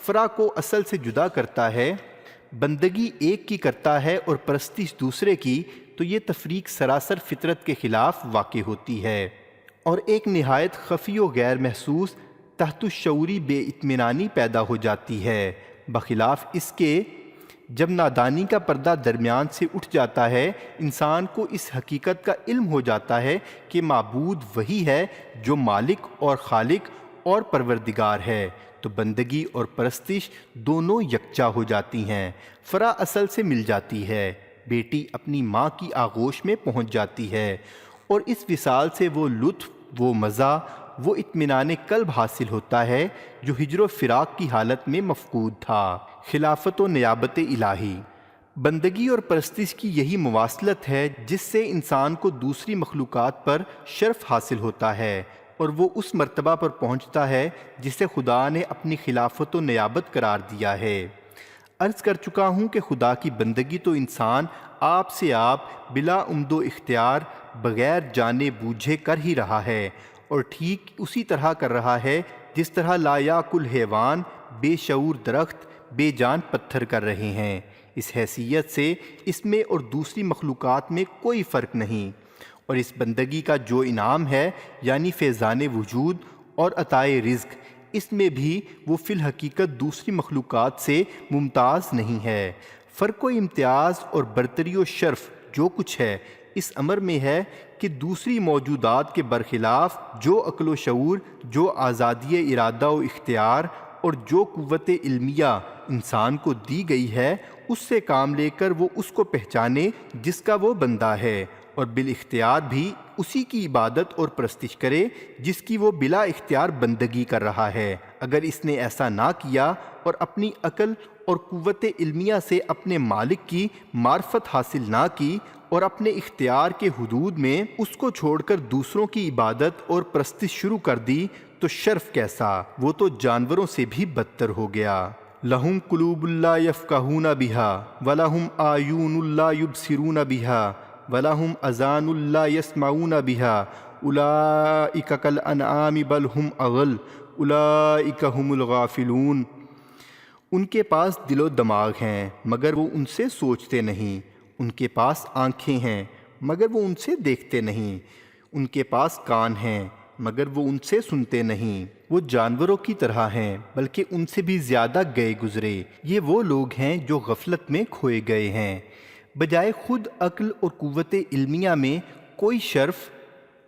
فرع کو اصل سے جدا کرتا ہے، بندگی ایک کی کرتا ہے اور پرستش دوسرے کی، تو یہ تفریق سراسر فطرت کے خلاف واقع ہوتی ہے اور ایک نہایت خفی و غیر محسوس تحت الشعوری بے اطمینانی پیدا ہو جاتی ہے، بخلاف اس کے جب نادانی کا پردہ درمیان سے اٹھ جاتا ہے، انسان کو اس حقیقت کا علم ہو جاتا ہے کہ معبود وہی ہے جو مالک اور خالق اور پروردگار ہے، تو بندگی اور پرستش دونوں یکجا ہو جاتی ہیں، فرع اصل سے مل جاتی ہے، بیٹی اپنی ماں کی آغوش میں پہنچ جاتی ہے، اور اس وصال سے وہ لطف، وہ مزہ، وہ اطمینان قلب حاصل ہوتا ہے جو ہجر و فراق کی حالت میں مفقود تھا۔ خلافت و نیابت الہی۔ بندگی اور پرستش کی یہی مواصلت ہے جس سے انسان کو دوسری مخلوقات پر شرف حاصل ہوتا ہے اور وہ اس مرتبہ پر پہنچتا ہے جسے خدا نے اپنی خلافت و نیابت قرار دیا ہے۔ عرض کر چکا ہوں کہ خدا کی بندگی تو انسان آپ سے آپ بلا عمد و اختیار بغیر جانے بوجھے کر ہی رہا ہے، اور ٹھیک اسی طرح کر رہا ہے جس طرح لا یاکل حیوان، بے شعور درخت، بے جان پتھر کر رہے ہیں۔ اس حیثیت سے اس میں اور دوسری مخلوقات میں کوئی فرق نہیں، اور اس بندگی کا جو انعام ہے یعنی فیضان وجود اور عطائے رزق، اس میں بھی وہ فی الحقیقت دوسری مخلوقات سے ممتاز نہیں ہے۔ فرق و امتیاز اور برتری و شرف جو کچھ ہے اس امر میں ہے کہ دوسری موجودات کے برخلاف جو عقل و شعور، جو آزادی ارادہ و اختیار اور جو قوت علمیہ انسان کو دی گئی ہے، اس سے کام لے کر وہ اس کو پہچانے جس کا وہ بندہ ہے، اور بالاختیار بھی اسی کی عبادت اور پرستش کرے جس کی وہ بلا اختیار بندگی کر رہا ہے۔ اگر اس نے ایسا نہ کیا اور اپنی عقل اور قوت علمیہ سے اپنے مالک کی معرفت حاصل نہ کی اور اپنے اختیار کے حدود میں اس کو چھوڑ کر دوسروں کی عبادت اور پرستش شروع کر دی، تو شرف کیسا، وہ تو جانوروں سے بھی بدتر ہو گیا۔ لہم قلوب لا یفقہون بہا ولہم اعین لا یبصرون بہا ولہم اذان لا یسمعون بہا اولئک کالانعام بل ہم اضل اولئک ہم الغافلون۔ ان کے پاس دل و دماغ ہیں مگر وہ ان سے سوچتے نہیں، ان کے پاس آنکھیں ہیں مگر وہ ان سے دیکھتے نہیں، ان کے پاس کان ہیں مگر وہ ان سے سنتے نہیں، وہ جانوروں کی طرح ہیں بلکہ ان سے بھی زیادہ گئے گزرے۔ یہ وہ لوگ ہیں جو غفلت میں کھوئے گئے ہیں، بجائے خود عقل اور قوت علمیہ میں کوئی شرف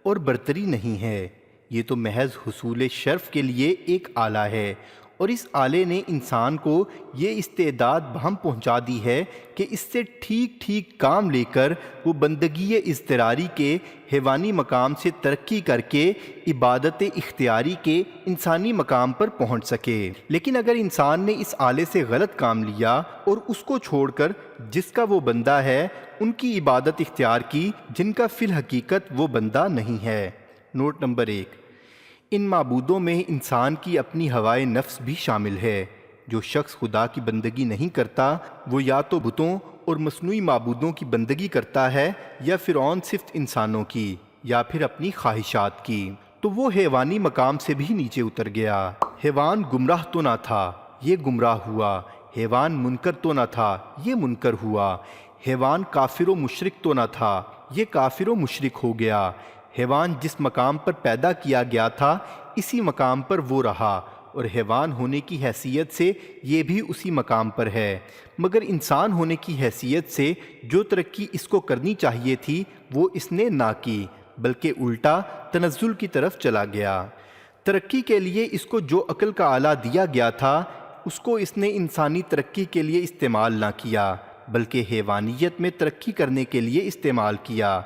اور برتری نہیں ہے، یہ تو محض حصول شرف کے لیے ایک آلہ ہے، اور اس آلے نے انسان کو یہ استعداد بہم پہنچا دی ہے کہ اس سے ٹھیک ٹھیک کام لے کر وہ بندگی اضطراری کے حیوانی مقام سے ترقی کر کے عبادت اختیاری کے انسانی مقام پر پہنچ سکے۔ لیکن اگر انسان نے اس آلے سے غلط کام لیا اور اس کو چھوڑ کر جس کا وہ بندہ ہے ان کی عبادت اختیار کی جن کا فی الحقیقت وہ بندہ نہیں ہے۔ نوٹ نمبر 1، ان معبودوں میں انسان کی اپنی ہوائے نفس بھی شامل ہے۔ جو شخص خدا کی بندگی نہیں کرتا وہ یا تو بتوں اور مصنوعی معبودوں کی بندگی کرتا ہے یا فرعون صفت انسانوں کی یا پھر اپنی خواہشات کی۔ تو وہ حیوانی مقام سے بھی نیچے اتر گیا۔ حیوان گمراہ تو نہ تھا، یہ گمراہ ہوا۔ حیوان منکر تو نہ تھا، یہ منکر ہوا۔ حیوان کافر و مشرک تو نہ تھا، یہ کافر و مشرک ہو گیا۔ حیوان جس مقام پر پیدا کیا گیا تھا اسی مقام پر وہ رہا، اور حیوان ہونے کی حیثیت سے یہ بھی اسی مقام پر ہے، مگر انسان ہونے کی حیثیت سے جو ترقی اس کو کرنی چاہیے تھی وہ اس نے نہ کی، بلکہ الٹا تنزل کی طرف چلا گیا۔ ترقی کے لیے اس کو جو عقل کا آلہ دیا گیا تھا اس کو اس نے انسانی ترقی کے لیے استعمال نہ کیا، بلکہ حیوانیت میں ترقی کرنے کے لیے استعمال کیا۔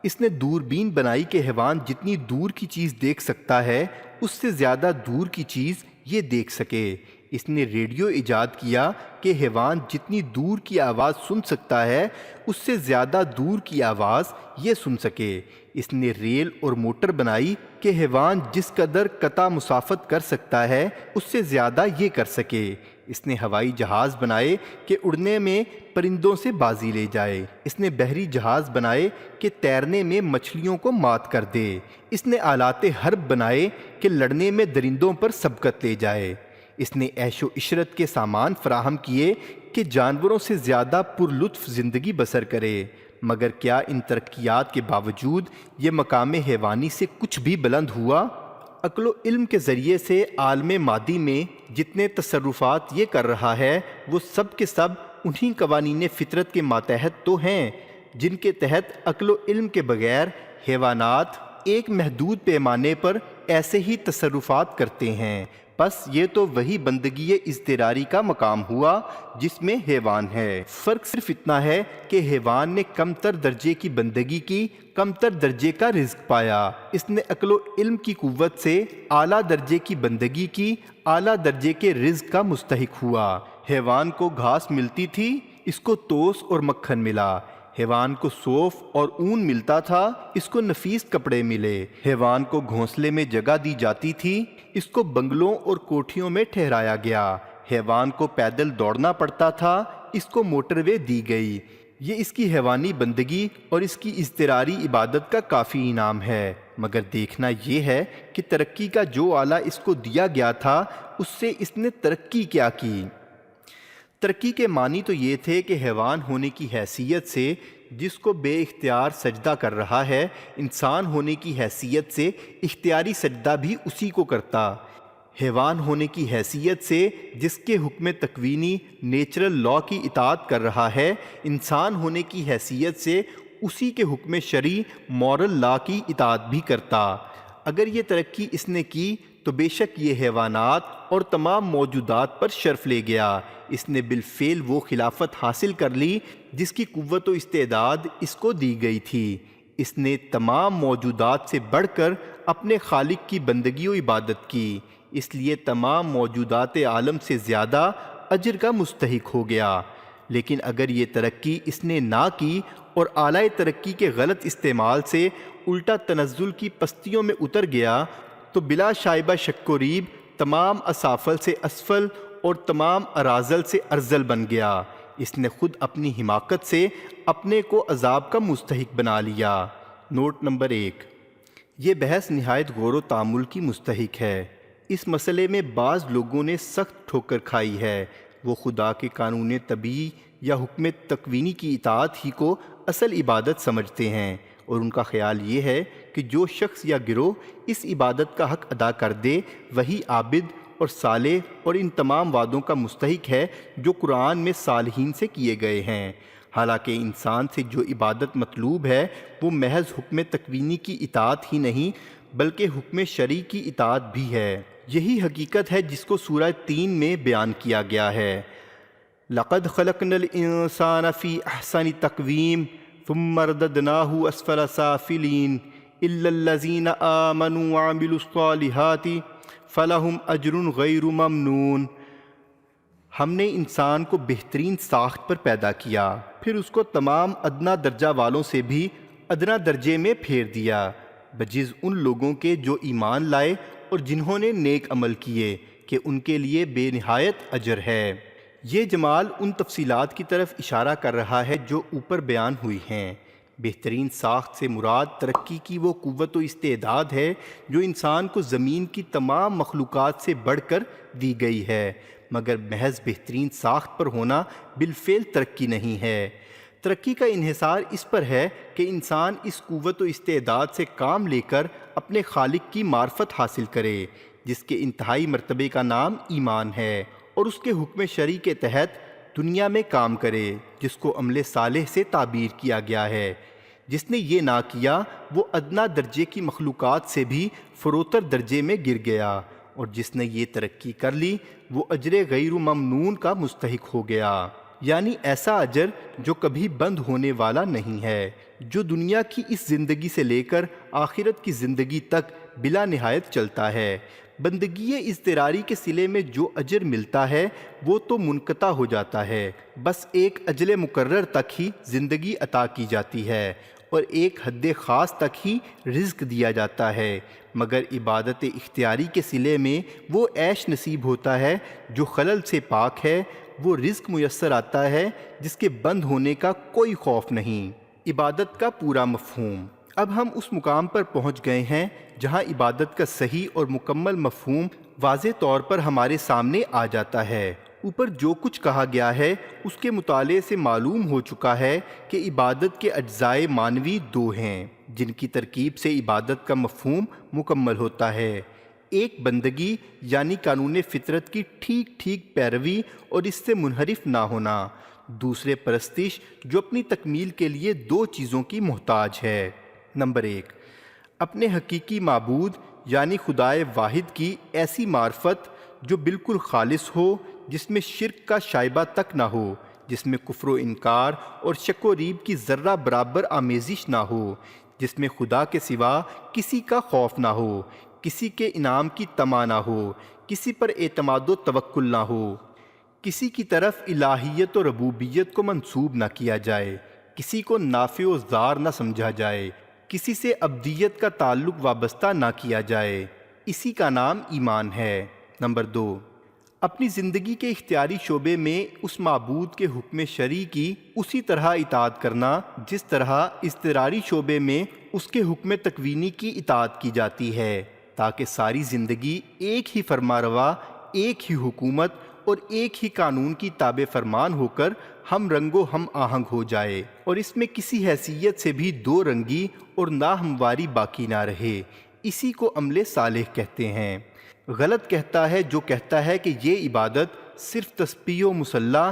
اس نے دوربین بنائی کہ حیوان جتنی دور کی چیز دیکھ سکتا ہے اس سے زیادہ دور کی چیز یہ دیکھ سکے۔ اس نے ریڈیو ایجاد کیا کہ حیوان جتنی دور کی آواز سن سکتا ہے اس سے زیادہ دور کی آواز یہ سن سکے۔ اس نے ریل اور موٹر بنائی کہ حیوان جس قدر قطع مسافت کر سکتا ہے اس سے زیادہ یہ کر سکے۔ اس نے ہوائی جہاز بنائے کہ اڑنے میں پرندوں سے بازی لے جائے۔ اس نے بحری جہاز بنائے کہ تیرنے میں مچھلیوں کو مات کر دے۔ اس نے آلات حرب بنائے کہ لڑنے میں درندوں پر سبقت لے جائے۔ اس نے عیش و عشرت کے سامان فراہم کیے کہ جانوروں سے زیادہ پرلطف زندگی بسر کرے، مگر کیا ان ترقیات کے باوجود یہ مقام حیوانی سے کچھ بھی بلند ہوا؟ عقل و علم کے ذریعے سے عالم مادی میں جتنے تصرفات یہ کر رہا ہے وہ سب کے سب انہی قوانین فطرت کے ماتحت تو ہیں جن کے تحت عقل و علم کے بغیر حیوانات ایک محدود پیمانے پر ایسے ہی تصرفات کرتے ہیں۔ پس یہ تو وہی بندگی اضطراری کا مقام ہوا جس میں حیوان ہے۔ فرق صرف اتنا ہے کہ حیوان نے کم تر درجے کی بندگی کی، کم تر درجے کا رزق پایا۔ اس نے عقل و علم کی قوت سے اعلیٰ درجے کی بندگی کی، اعلیٰ درجے کے رزق کا مستحق ہوا۔ حیوان کو گھاس ملتی تھی، اس کو توس اور مکھن ملا۔ حیوان کو صوف اور اون ملتا تھا، اس کو نفیس کپڑے ملے۔ حیوان کو گھونسلے میں جگہ دی جاتی تھی، اس کو بنگلوں اور کوٹھیوں میں ٹھہرایا گیا۔ حیوان کو پیدل دوڑنا پڑتا تھا، اس کو موٹر وے دی گئی۔ یہ اس کی حیوانی بندگی اور اس کی اضطراری عبادت کا کافی انعام ہے، مگر دیکھنا یہ ہے کہ ترقی کا جو آلہ اس کو دیا گیا تھا اس سے اس نے ترقی کیا کی۔ ترقی کے معنی تو یہ تھے کہ حیوان ہونے کی حیثیت سے جس کو بے اختیار سجدہ کر رہا ہے، انسان ہونے کی حیثیت سے اختیاری سجدہ بھی اسی کو کرتا۔ حیوان ہونے کی حیثیت سے جس کے حکم تکوینی نیچرل لا کی اطاعت کر رہا ہے، انسان ہونے کی حیثیت سے اسی کے حکم شرعی مورل لا کی اطاعت بھی کرتا۔ اگر یہ ترقی اس نے کی تو بے شک یہ حیوانات اور تمام موجودات پر شرف لے گیا۔ اس نے بالفعل وہ خلافت حاصل کر لی جس کی قوت و استعداد اس کو دی گئی تھی۔ اس نے تمام موجودات سے بڑھ کر اپنے خالق کی بندگی و عبادت کی، اس لیے تمام موجودات عالم سے زیادہ اجر کا مستحق ہو گیا۔ لیکن اگر یہ ترقی اس نے نہ کی اور اعلیٰ ترقی کے غلط استعمال سے الٹا تنزل کی پستیوں میں اتر گیا تو بلا شائبہ شک و ریب تمام اسافل سے اسفل اور تمام اراذل سے ارذل بن گیا۔ اس نے خود اپنی حماقت سے اپنے کو عذاب کا مستحق بنا لیا۔ نوٹ نمبر 1، یہ بحث نہایت غور و تأمل کی مستحق ہے۔ اس مسئلے میں بعض لوگوں نے سخت ٹھوکر کھائی ہے۔ وہ خدا کے قانون طبیعی یا حکم تکوینی کی اطاعت ہی کو اصل عبادت سمجھتے ہیں، اور ان کا خیال یہ ہے کہ جو شخص یا گروہ اس عبادت کا حق ادا کر دے وہی عابد اور صالح اور ان تمام وعدوں کا مستحق ہے جو قرآن میں صالحین سے کیے گئے ہیں۔ حالانکہ انسان سے جو عبادت مطلوب ہے وہ محض حکم تکوینی کی اطاعت ہی نہیں بلکہ حکم شرعی کی اطاعت بھی ہے۔ یہی حقیقت ہے جس کو سورہ 3 میں بیان کیا گیا ہے۔ لَقَدْ خَلَقْنَا الْإِنسَانَ فِي أَحْسَنِ تَقْوِيمٍ ثُمَّ رَدَدْنَاهُ أَسْفَلَ سَافِلِينَ إِلَّا الَّذِينَ آمَنُوا وَعَمِلُوا الصَّالِحَاتِ فَلَهُمْ أَجْرٌ غَيْرُ مَمْنُونٍ۔ ہم نے انسان کو بہترین ساخت پر پیدا کیا، پھر اس کو تمام ادنا درجہ والوں سے بھی ادنا درجے میں پھیر دیا، بجز ان لوگوں کے جو ایمان لائے اور جنہوں نے نیک عمل کیے کہ ان کے لیے بے نہایت اجر ہے۔ یہ جمال ان تفصیلات کی طرف اشارہ کر رہا ہے جو اوپر بیان ہوئی ہیں۔ بہترین ساخت سے مراد ترقی کی وہ قوت و استعداد ہے جو انسان کو زمین کی تمام مخلوقات سے بڑھ کر دی گئی ہے، مگر محض بہترین ساخت پر ہونا بالفعل ترقی نہیں ہے۔ ترقی کا انحصار اس پر ہے کہ انسان اس قوت و استعداد سے کام لے کر اپنے خالق کی معرفت حاصل کرے، جس کے انتہائی مرتبے کا نام ایمان ہے، اور اس کے حکم شرعی کے تحت دنیا میں کام کرے، جس کو عمل صالح سے تعبیر کیا گیا ہے۔ جس نے یہ نہ کیا وہ ادنا درجے کی مخلوقات سے بھی فروتر درجے میں گر گیا، اور جس نے یہ ترقی کر لی وہ اجر غیر ممنون کا مستحق ہو گیا، یعنی ایسا اجر جو کبھی بند ہونے والا نہیں ہے، جو دنیا کی اس زندگی سے لے کر آخرت کی زندگی تک بلا نہایت چلتا ہے۔ بندگی اضطراری کے صلے میں جو اجر ملتا ہے وہ تو منقطع ہو جاتا ہے، بس ایک اجل مقرر تک ہی زندگی عطا کی جاتی ہے اور ایک حد خاص تک ہی رزق دیا جاتا ہے، مگر عبادت اختیاری کے صلے میں وہ عیش نصیب ہوتا ہے جو خلل سے پاک ہے، وہ رزق میسر آتا ہے جس کے بند ہونے کا کوئی خوف نہیں۔ عبادت کا پورا مفہوم۔ اب ہم اس مقام پر پہنچ گئے ہیں جہاں عبادت کا صحیح اور مکمل مفہوم واضح طور پر ہمارے سامنے آ جاتا ہے۔ اوپر جو کچھ کہا گیا ہے اس کے مطالعے سے معلوم ہو چکا ہے کہ عبادت کے اجزائے معنوی دو ہیں جن کی ترکیب سے عبادت کا مفہوم مکمل ہوتا ہے۔ ایک بندگی یعنی قانون فطرت کی ٹھیک ٹھیک پیروی اور اس سے منحرف نہ ہونا، دوسرے پرستش جو اپنی تکمیل کے لیے دو چیزوں کی محتاج ہے۔ نمبر 1، اپنے حقیقی معبود یعنی خدائے واحد کی ایسی معرفت جو بالکل خالص ہو، جس میں شرک کا شائبہ تک نہ ہو، جس میں کفر و انکار اور شک و ریب کی ذرہ برابر آمیزش نہ ہو، جس میں خدا کے سوا کسی کا خوف نہ ہو، کسی کے انعام کی طمع نہ ہو، کسی پر اعتماد و توکل نہ ہو، کسی کی طرف الہیت و ربوبیت کو منسوب نہ کیا جائے، کسی کو نافع و ضار نہ سمجھا جائے، کسی سے عبدیت کا تعلق وابستہ نہ کیا جائے، اسی کا نام ایمان ہے۔ نمبر 2، اپنی زندگی کے اختیاری شعبے میں اس معبود کے حکم شرعی کی اسی طرح اطاعت کرنا جس طرح اضطراری شعبے میں اس کے حکم تکوینی کی اطاعت کی جاتی ہے، تاکہ ساری زندگی ایک ہی فرمانروا، ایک ہی حکومت اور ایک ہی قانون کی تابع فرمان ہو کر ہم رنگ و ہم آہنگ ہو جائے، اور اس میں کسی حیثیت سے بھی دو رنگی اور ناہمواری باقی نہ رہے۔ اسی کو عمل صالح کہتے ہیں۔ غلط کہتا ہے جو کہتا ہے کہ یہ عبادت صرف تسبیح و مصلی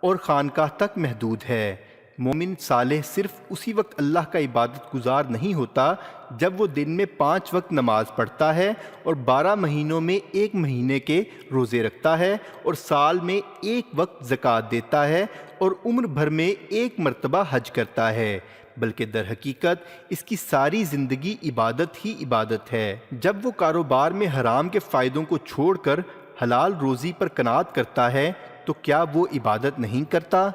اور خانقاہ تک محدود ہے۔ مومن صالح صرف اسی وقت اللہ کا عبادت گزار نہیں ہوتا جب وہ دن میں 5 وقت نماز پڑھتا ہے اور 12 مہینوں میں 1 مہینے کے روزے رکھتا ہے اور سال میں 1 وقت زکوٰۃ دیتا ہے اور عمر بھر میں 1 مرتبہ حج کرتا ہے، بلکہ در حقیقت اس کی ساری زندگی عبادت ہی عبادت ہے۔ جب وہ کاروبار میں حرام کے فائدوں کو چھوڑ کر حلال روزی پر قناعت کرتا ہے تو کیا وہ عبادت نہیں کرتا؟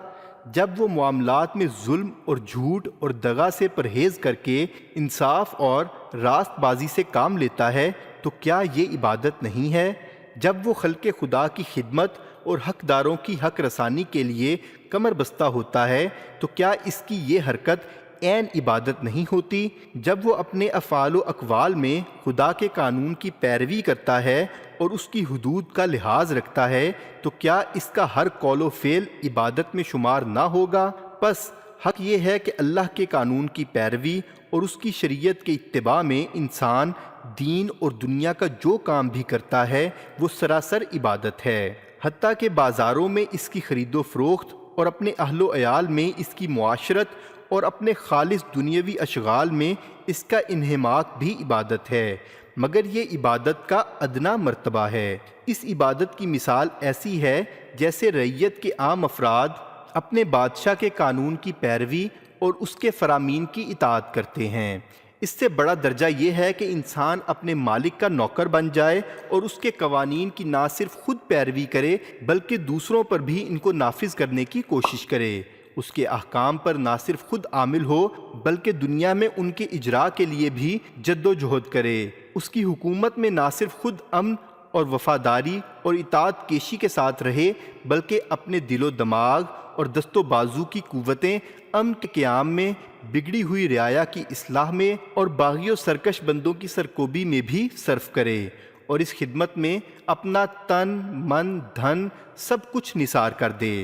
جب وہ معاملات میں ظلم اور جھوٹ اور دغا سے پرہیز کر کے انصاف اور راست بازی سے کام لیتا ہے تو کیا یہ عبادت نہیں ہے؟ جب وہ خلق خدا کی خدمت اور حقداروں کی حق رسانی کے لیے کمر بستہ ہوتا ہے تو کیا اس کی یہ حرکت عین عبادت نہیں ہوتی؟ جب وہ اپنے افعال و اقوال میں خدا کے قانون کی پیروی کرتا ہے اور اس کی حدود کا لحاظ رکھتا ہے تو کیا اس کا ہر قول و فعل عبادت میں شمار نہ ہوگا؟ پس حق یہ ہے کہ اللہ کے قانون کی پیروی اور اس کی شریعت کے اتباع میں انسان دین اور دنیا کا جو کام بھی کرتا ہے وہ سراسر عبادت ہے، حتیٰ کہ بازاروں میں اس کی خرید و فروخت اور اپنے اہل و عیال میں اس کی معاشرت اور اپنے خالص دنیاوی اشغال میں اس کا انہماک بھی عبادت ہے، مگر یہ عبادت کا ادنا مرتبہ ہے۔ اس عبادت کی مثال ایسی ہے جیسے رعیت کے عام افراد اپنے بادشاہ کے قانون کی پیروی اور اس کے فرامین کی اطاعت کرتے ہیں۔ اس سے بڑا درجہ یہ ہے کہ انسان اپنے مالک کا نوکر بن جائے اور اس کے قوانین کی نہ صرف خود پیروی کرے بلکہ دوسروں پر بھی ان کو نافذ کرنے کی کوشش کرے، اس کے احکام پر نہ صرف خود عامل ہو بلکہ دنیا میں ان کے اجراء کے لیے بھی جد و جہد کرے، اس کی حکومت میں نہ صرف خود امن اور وفاداری اور اطاعت کیشی کے ساتھ رہے، بلکہ اپنے دل و دماغ اور دست و بازو کی قوتیں امن کے قیام میں، بگڑی ہوئی رعایا کی اصلاح میں اور باغی و سرکش بندوں کی سرکوبی میں بھی صرف کرے، اور اس خدمت میں اپنا تن، من، دھن سب کچھ نثار کر دے۔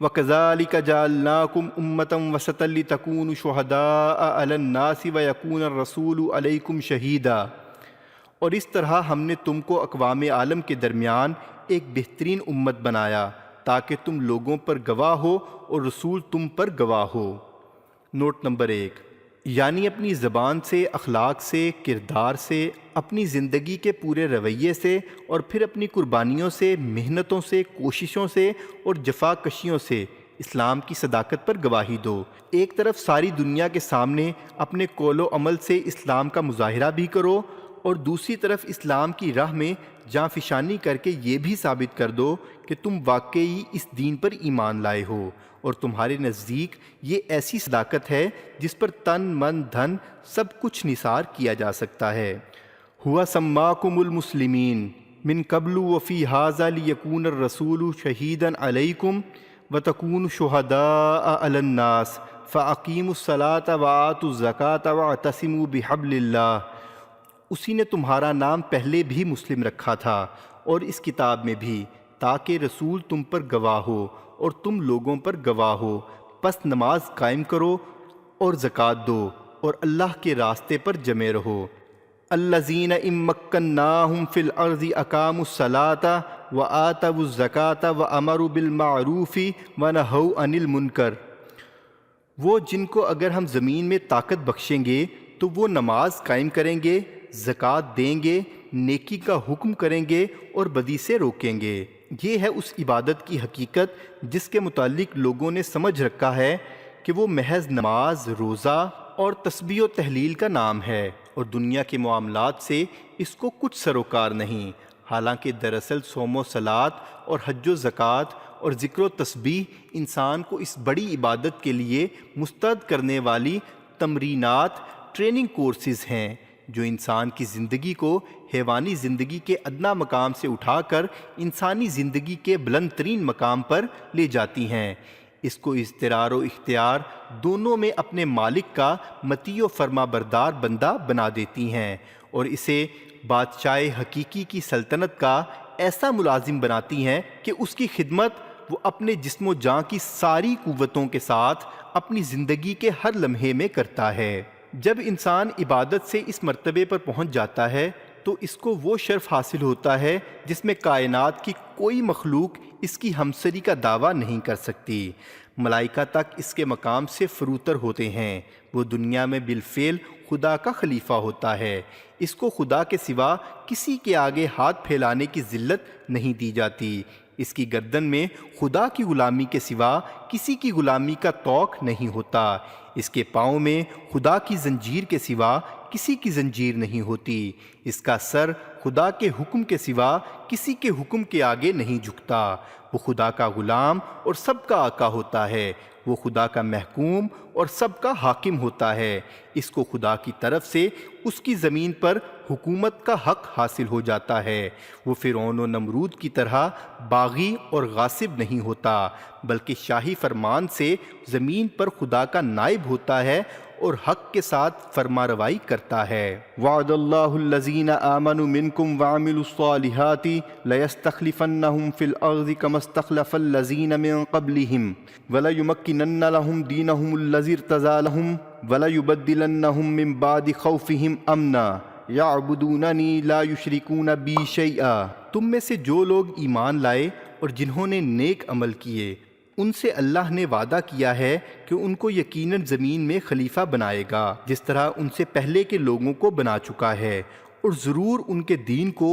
وَكَذَلِكَ جَعَلْنَاكُمْ أُمَّةً وَسَطًا لِتَكُونُوا شُهَدَاءَ عَلَى النَّاسِ وَيَكُونَ الرَّسُولُ عَلَيْكُمْ شَهِيدًا، اور اس طرح ہم نے تم کو اقوام عالم کے درمیان ایک بہترین امت بنایا تاکہ تم لوگوں پر گواہ ہو اور رسول تم پر گواہ ہو۔ نوٹ نمبر 1، یعنی اپنی زبان سے، اخلاق سے، کردار سے، اپنی زندگی کے پورے رویے سے، اور پھر اپنی قربانیوں سے، محنتوں سے، کوششوں سے اور جفا کشیوں سے اسلام کی صداقت پر گواہی دو۔ ایک طرف ساری دنیا کے سامنے اپنے قول و عمل سے اسلام کا مظاہرہ بھی کرو، اور دوسری طرف اسلام کی راہ میں جاں فشانی کر کے یہ بھی ثابت کر دو کہ تم واقعی اس دین پر ایمان لائے ہو، اور تمہارے نزدیک یہ ایسی صداقت ہے جس پر تن، من، دھن سب کچھ نثار کیا جا سکتا ہے۔ ہوا سماکم المسلمین من قبل وفی ھذا لیکون الرسول شہیدا علیکم وتکونوا شہداء علی الناس فاقیموا الصلاۃ وآتوا الزکاۃ واعتصموا بحبل اللہ۔ اسی نے تمہارا نام پہلے بھی مسلم رکھا تھا اور اس کتاب میں بھی، تاکہ رسول تم پر گواہ ہو اور تم لوگوں پر گواہ ہو، پس نماز قائم کرو اور زکوٰۃ دو اور اللہ کے راستے پر جمے رہو۔ الذین ان مکناہم فی الارض اقاموا الصلاۃ وآتوا الزکاۃ وامروا بالمعروف ونہوا عن المنکر، وہ جن کو اگر ہم زمین میں طاقت بخشیں گے تو وہ نماز قائم کریں گے، زکوٰۃ دیں گے، نیکی کا حکم کریں گے اور بدی سے روکیں گے۔ یہ ہے اس عبادت کی حقیقت جس کے متعلق لوگوں نے سمجھ رکھا ہے کہ وہ محض نماز، روزہ اور تسبیح و تحلیل کا نام ہے، اور دنیا کے معاملات سے اس کو کچھ سروکار نہیں، حالانکہ دراصل صوم و صلات اور حج و زکوٰۃ اور ذکر و تسبیح انسان کو اس بڑی عبادت کے لیے مستعد کرنے والی تمرینات، ٹریننگ کورسز ہیں جو انسان کی زندگی کو حیوانی زندگی کے ادنا مقام سے اٹھا کر انسانی زندگی کے بلند ترین مقام پر لے جاتی ہیں۔ اس کو اضطرار و اختیار دونوں میں اپنے مالک کا مطیع و فرما بردار بندہ بنا دیتی ہیں، اور اسے بادشاہ حقیقی کی سلطنت کا ایسا ملازم بناتی ہیں کہ اس کی خدمت وہ اپنے جسم و جاں کی ساری قوتوں کے ساتھ اپنی زندگی کے ہر لمحے میں کرتا ہے۔ جب انسان عبادت سے اس مرتبے پر پہنچ جاتا ہے تو اس کو وہ شرف حاصل ہوتا ہے جس میں کائنات کی کوئی مخلوق اس کی ہمسری کا دعویٰ نہیں کر سکتی۔ ملائکہ تک اس کے مقام سے فروتر ہوتے ہیں۔ وہ دنیا میں بالفعل خدا کا خلیفہ ہوتا ہے۔ اس کو خدا کے سوا کسی کے آگے ہاتھ پھیلانے کی ذلت نہیں دی جاتی۔ اس کی گردن میں خدا کی غلامی کے سوا کسی کی غلامی کا طوق نہیں ہوتا۔ اس کے پاؤں میں خدا کی زنجیر کے سوا کسی کی زنجیر نہیں ہوتی۔ اس کا سر خدا کے حکم کے سوا کسی کے حکم کے آگے نہیں جھکتا۔ وہ خدا کا غلام اور سب کا آقا ہوتا ہے۔ وہ خدا کا محکوم اور سب کا حاکم ہوتا ہے۔ اس کو خدا کی طرف سے اس کی زمین پر حکومت کا حق حاصل ہو جاتا ہے۔ وہ فرعون و نمرود کی طرح باغی اور غاصب نہیں ہوتا، بلکہ شاہی فرمان سے زمین پر خدا کا نائب ہوتا ہے اور حق کے ساتھ فرما روائی کرتا ہے۔ وعد اللہ الذین آمنوا منکم وعملوا الصالحات لیستخلفنہم فی الارض کما استخلف الذین من قبلہم وليمکنن لهم دینہم الذی ارتضی لهم وليبدلنہم من بعد خوفہم امنا یعبدوننی لا یشرکون بی شیئا۔ تم میں سے جو لوگ ایمان لائے اور جنہوں نے نیک عمل کیے، ان سے اللہ نے وعدہ کیا ہے کہ ان کو یقیناً زمین میں خلیفہ بنائے گا، جس طرح ان سے پہلے کے لوگوں کو بنا چکا ہے، اور ضرور ان کے دین کو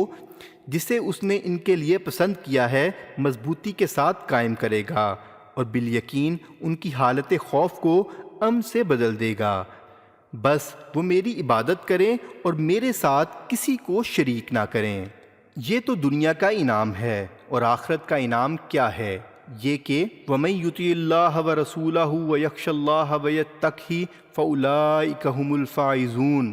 جسے اس نے ان کے لیے پسند کیا ہے مضبوطی کے ساتھ قائم کرے گا، اور بالیقین ان کی حالت خوف کو امن سے بدل دے گا۔ بس وہ میری عبادت کریں اور میرے ساتھ کسی کو شریک نہ کریں۔ یہ تو دنیا کا انعام ہے، اور آخرت کا انعام کیا ہے؟ یہ کہ وَمَن يُطِعِ اللَّهَ وَرَسُولَهُ وَيَخْشَ اللَّهَ وَيَتَّقْهِ فَأُولَٰئِكَ هُمُ الْفَائِزُونَ،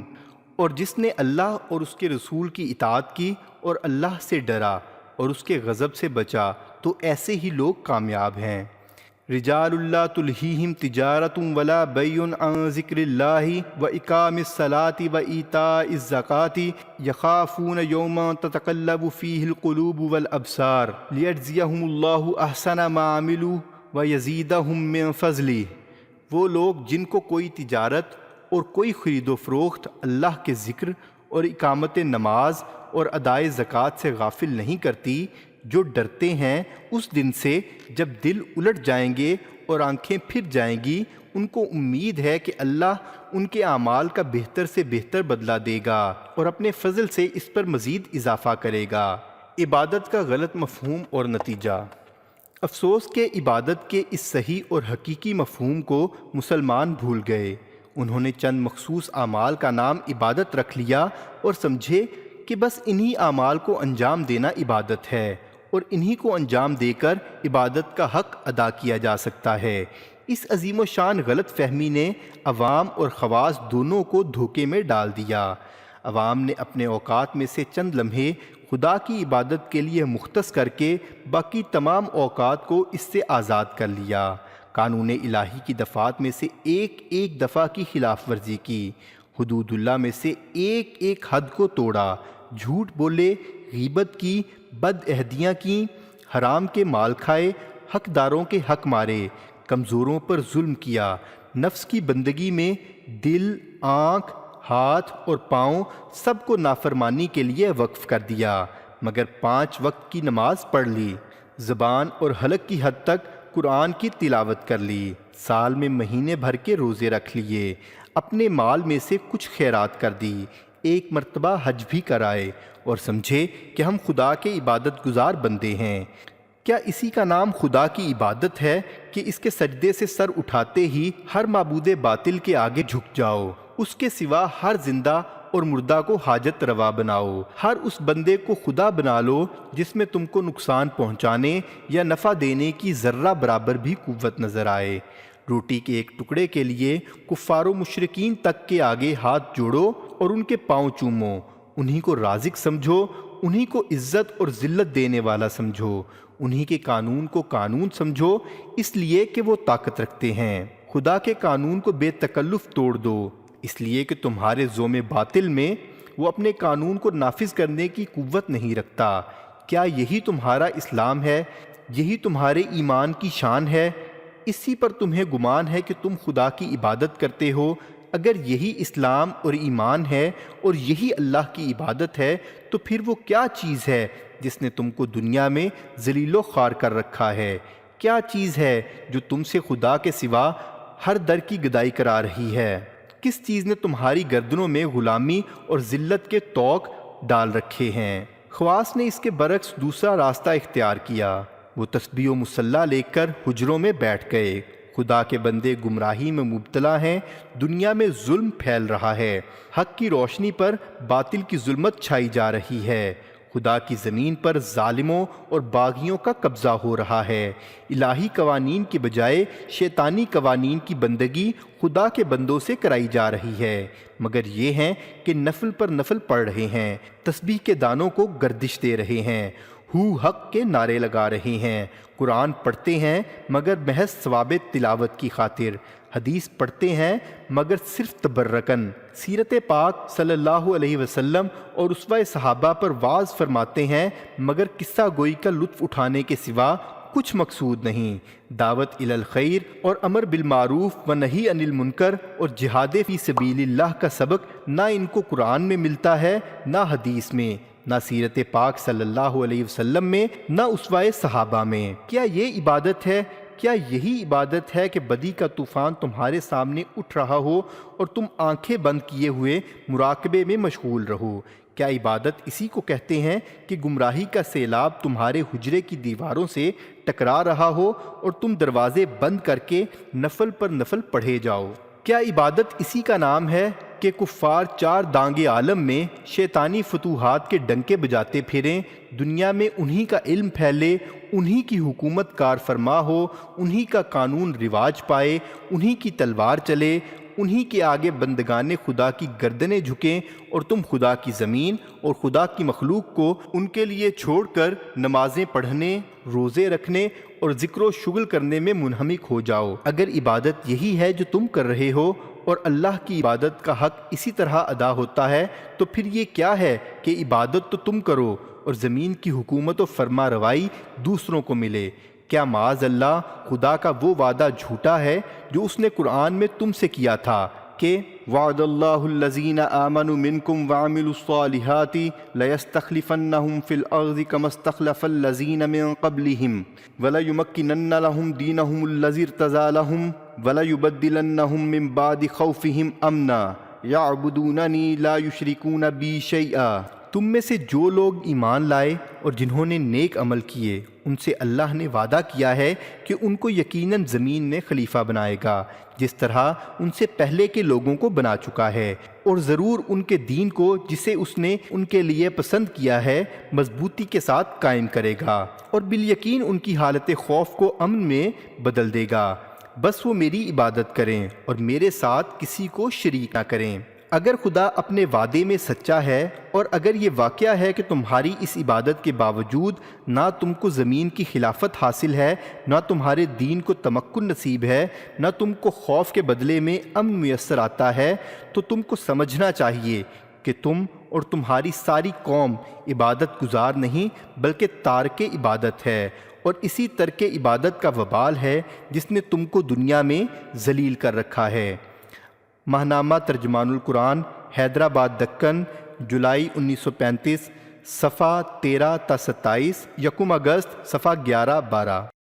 اور جس نے اللہ اور اس کے رسول کی اطاعت کی اور اللہ سے ڈرا اور اس کے غضب سے بچا تو ایسے ہی لوگ کامیاب ہیں۔ رجال لا تلہیہم تجارۃ ولا بیع عن ذکر اللہ واقام الصلاۃ وایتاء الزکاۃ یخافون یوما تتقلب فیہ القلوب والابصار لیجزیہم اللہ احسن ما عملوا ویزیدہم من فضلہ۔ وہ لوگ جن کو کوئی تجارت اور کوئی خرید و فروخت اللہ کے ذکر اور اقامت نماز اور ادائے زکوٰۃ سے غافل نہیں کرتی، جو ڈرتے ہیں اس دن سے جب دل الٹ جائیں گے اور آنکھیں پھر جائیں گی، ان کو امید ہے کہ اللہ ان کے اعمال کا بہتر سے بہتر بدلہ دے گا اور اپنے فضل سے اس پر مزید اضافہ کرے گا۔ عبادت کا غلط مفہوم اور نتیجہ۔ افسوس کہ عبادت کے اس صحیح اور حقیقی مفہوم کو مسلمان بھول گئے۔ انہوں نے چند مخصوص اعمال کا نام عبادت رکھ لیا اور سمجھے کہ بس انہی اعمال کو انجام دینا عبادت ہے اور انہی کو انجام دے کر عبادت کا حق ادا کیا جا سکتا ہے۔ اس عظیم و شان غلط فہمی نے عوام اور خواص دونوں کو دھوکے میں ڈال دیا۔ عوام نے اپنے اوقات میں سے چند لمحے خدا کی عبادت کے لیے مختص کر کے باقی تمام اوقات کو اس سے آزاد کر لیا۔ قانون الہی کی دفعات میں سے ایک ایک دفعہ کی خلاف ورزی کی، حدود اللہ میں سے ایک ایک حد کو توڑا، جھوٹ بولے، غیبت کی، بد عہدیاں کی، حرام کے مال کھائے، حقداروں کے حق مارے، کمزوروں پر ظلم کیا، نفس کی بندگی میں دل، آنکھ، ہاتھ اور پاؤں سب کو نافرمانی کے لیے وقف کر دیا، مگر 5 وقت کی نماز پڑھ لی، زبان اور حلق کی حد تک قرآن کی تلاوت کر لی، سال میں مہینے بھر کے روزے رکھ لیے، اپنے مال میں سے کچھ خیرات کر دی، ایک مرتبہ حج بھی کرائے اور سمجھے کہ ہم خدا کے عبادت گزار بندے ہیں۔ کیا اسی کا نام خدا کی عبادت ہے کہ اس کے سجدے سے سر اٹھاتے ہی ہر معبود باطل کے آگے جھک جاؤ، اس کے سوا ہر زندہ اور مردہ کو حاجت روا بناؤ، ہر اس بندے کو خدا بنا لو جس میں تم کو نقصان پہنچانے یا نفع دینے کی ذرہ برابر بھی قوت نظر آئے؟ روٹی کے ایک ٹکڑے کے لیے کفار و مشرکین تک کے آگے ہاتھ جوڑو اور ان کے پاؤں چومو، انہی کو رازق سمجھو، انہی کو عزت اور ذلت دینے والا سمجھو، انہی کے قانون کو قانون سمجھو اس لیے کہ وہ طاقت رکھتے ہیں۔ خدا کے قانون کو بے تکلف توڑ دو اس لیے کہ تمہارے زوم باطل میں وہ اپنے قانون کو نافذ کرنے کی قوت نہیں رکھتا۔ کیا یہی تمہارا اسلام ہے؟ یہی تمہارے ایمان کی شان ہے؟ اسی پر تمہیں گمان ہے کہ تم خدا کی عبادت کرتے ہو؟ اگر یہی اسلام اور ایمان ہے اور یہی اللہ کی عبادت ہے تو پھر وہ کیا چیز ہے جس نے تم کو دنیا میں ذلیل و خوار کر رکھا ہے؟ کیا چیز ہے جو تم سے خدا کے سوا ہر در کی گدائی کرا رہی ہے؟ کس چیز نے تمہاری گردنوں میں غلامی اور ذلت کے طوق ڈال رکھے ہیں؟ خواص نے اس کے برعکس دوسرا راستہ اختیار کیا، وہ تسبیح و مصلی لے کر حجروں میں بیٹھ گئے۔ خدا کے بندے گمراہی میں مبتلا ہیں، دنیا میں ظلم پھیل رہا ہے، حق کی روشنی پر باطل کی ظلمت چھائی جا رہی ہے، خدا کی زمین پر ظالموں اور باغیوں کا قبضہ ہو رہا ہے، الہی قوانین کی بجائے شیطانی قوانین کی بندگی خدا کے بندوں سے کرائی جا رہی ہے، مگر یہ ہیں کہ نفل پر نفل پڑھ رہے ہیں، تسبیح کے دانوں کو گردش دے رہے ہیں، ہو حق کے نعرے لگا رہے ہیں، قرآن پڑھتے ہیں مگر محض ثواب تلاوت کی خاطر، حدیث پڑھتے ہیں مگر صرف تبرکن، سیرت پاک صلی اللہ علیہ وسلم اور اسوہ صحابہ پر واعظ فرماتے ہیں مگر قصہ گوئی کا لطف اٹھانے کے سوا کچھ مقصود نہیں، دعوت الی الخیر اور امر بالمعروف و نہی عن المنکر اور جہاد فی سبیل اللہ کا سبق نہ ان کو قرآن میں ملتا ہے، نہ حدیث میں، نہ سیرت پاک صلی اللہ علیہ وسلم میں، نہ اسوہ صحابہ میں۔ کیا یہ عبادت ہے؟ کیا یہی عبادت ہے کہ بدی کا طوفان تمہارے سامنے اٹھ رہا ہو اور تم آنکھیں بند کیے ہوئے مراقبے میں مشغول رہو؟ کیا عبادت اسی کو کہتے ہیں کہ گمراہی کا سیلاب تمہارے حجرے کی دیواروں سے ٹکرا رہا ہو اور تم دروازے بند کر کے نفل پر نفل پڑھے جاؤ؟ کیا عبادت اسی کا نام ہے کہ کفار 4 دانگ عالم میں شیطانی فتوحات کے ڈنکے بجاتے پھریں، دنیا میں انہی کا علم پھیلے، انہی کی حکومت کار فرما ہو، انہی کا قانون رواج پائے، انہی کی تلوار چلے، انہی کے آگے بندگان خدا کی گردنیں جھکیں اور تم خدا کی زمین اور خدا کی مخلوق کو ان کے لیے چھوڑ کر نمازیں پڑھنے، روزے رکھنے اور ذکر و شغل کرنے میں منہمک ہو جاؤ۔ اگر عبادت یہی ہے جو تم کر رہے ہو اور اللہ کی عبادت کا حق اسی طرح ادا ہوتا ہے تو پھر یہ کیا ہے کہ عبادت تو تم کرو اور زمین کی حکومت و فرما روائی دوسروں کو ملے۔ کیا معاذ اللہ خدا کا وہ وعدہ جھوٹا ہے جو اس نے قرآن میں تم سے کیا تھا کہ وعد اللہ الذین آمنوا منکم وعملوا الصالحات لیستخلفنہم فی الارض کما استخلف الذین من قبلہم وليمکنن لہم دینہم الذی ارتضی لہم وليبدلنہم من بعد خوفہم امنا یعبدوننی لا یشرکون بی شیئا۔ تم میں سے جو لوگ ایمان لائے اور جنہوں نے نیک عمل کیے ان سے اللہ نے وعدہ کیا ہے کہ ان کو یقیناً زمین میں خلیفہ بنائے گا جس طرح ان سے پہلے کے لوگوں کو بنا چکا ہے، اور ضرور ان کے دین کو جسے اس نے ان کے لیے پسند کیا ہے مضبوطی کے ساتھ قائم کرے گا، اور بالیقین ان کی حالت خوف کو امن میں بدل دے گا۔ بس وہ میری عبادت کریں اور میرے ساتھ کسی کو شریک نہ کریں۔ اگر خدا اپنے وعدے میں سچا ہے اور اگر یہ واقعہ ہے کہ تمہاری اس عبادت کے باوجود نہ تم کو زمین کی خلافت حاصل ہے، نہ تمہارے دین کو تمکن نصیب ہے، نہ تم کو خوف کے بدلے میں امن میسر آتا ہے، تو تم کو سمجھنا چاہیے کہ تم اور تمہاری ساری قوم عبادت گزار نہیں بلکہ تارک عبادت ہے، اور اسی ترک عبادت کا وبال ہے جس نے تم کو دنیا میں ذلیل کر رکھا ہے۔ ماہنامہ ترجمان القرآن، حیدرآباد دکن، جولائی 1935، صفحہ 13 تا 27، 1 اگست، صفحہ 11-12۔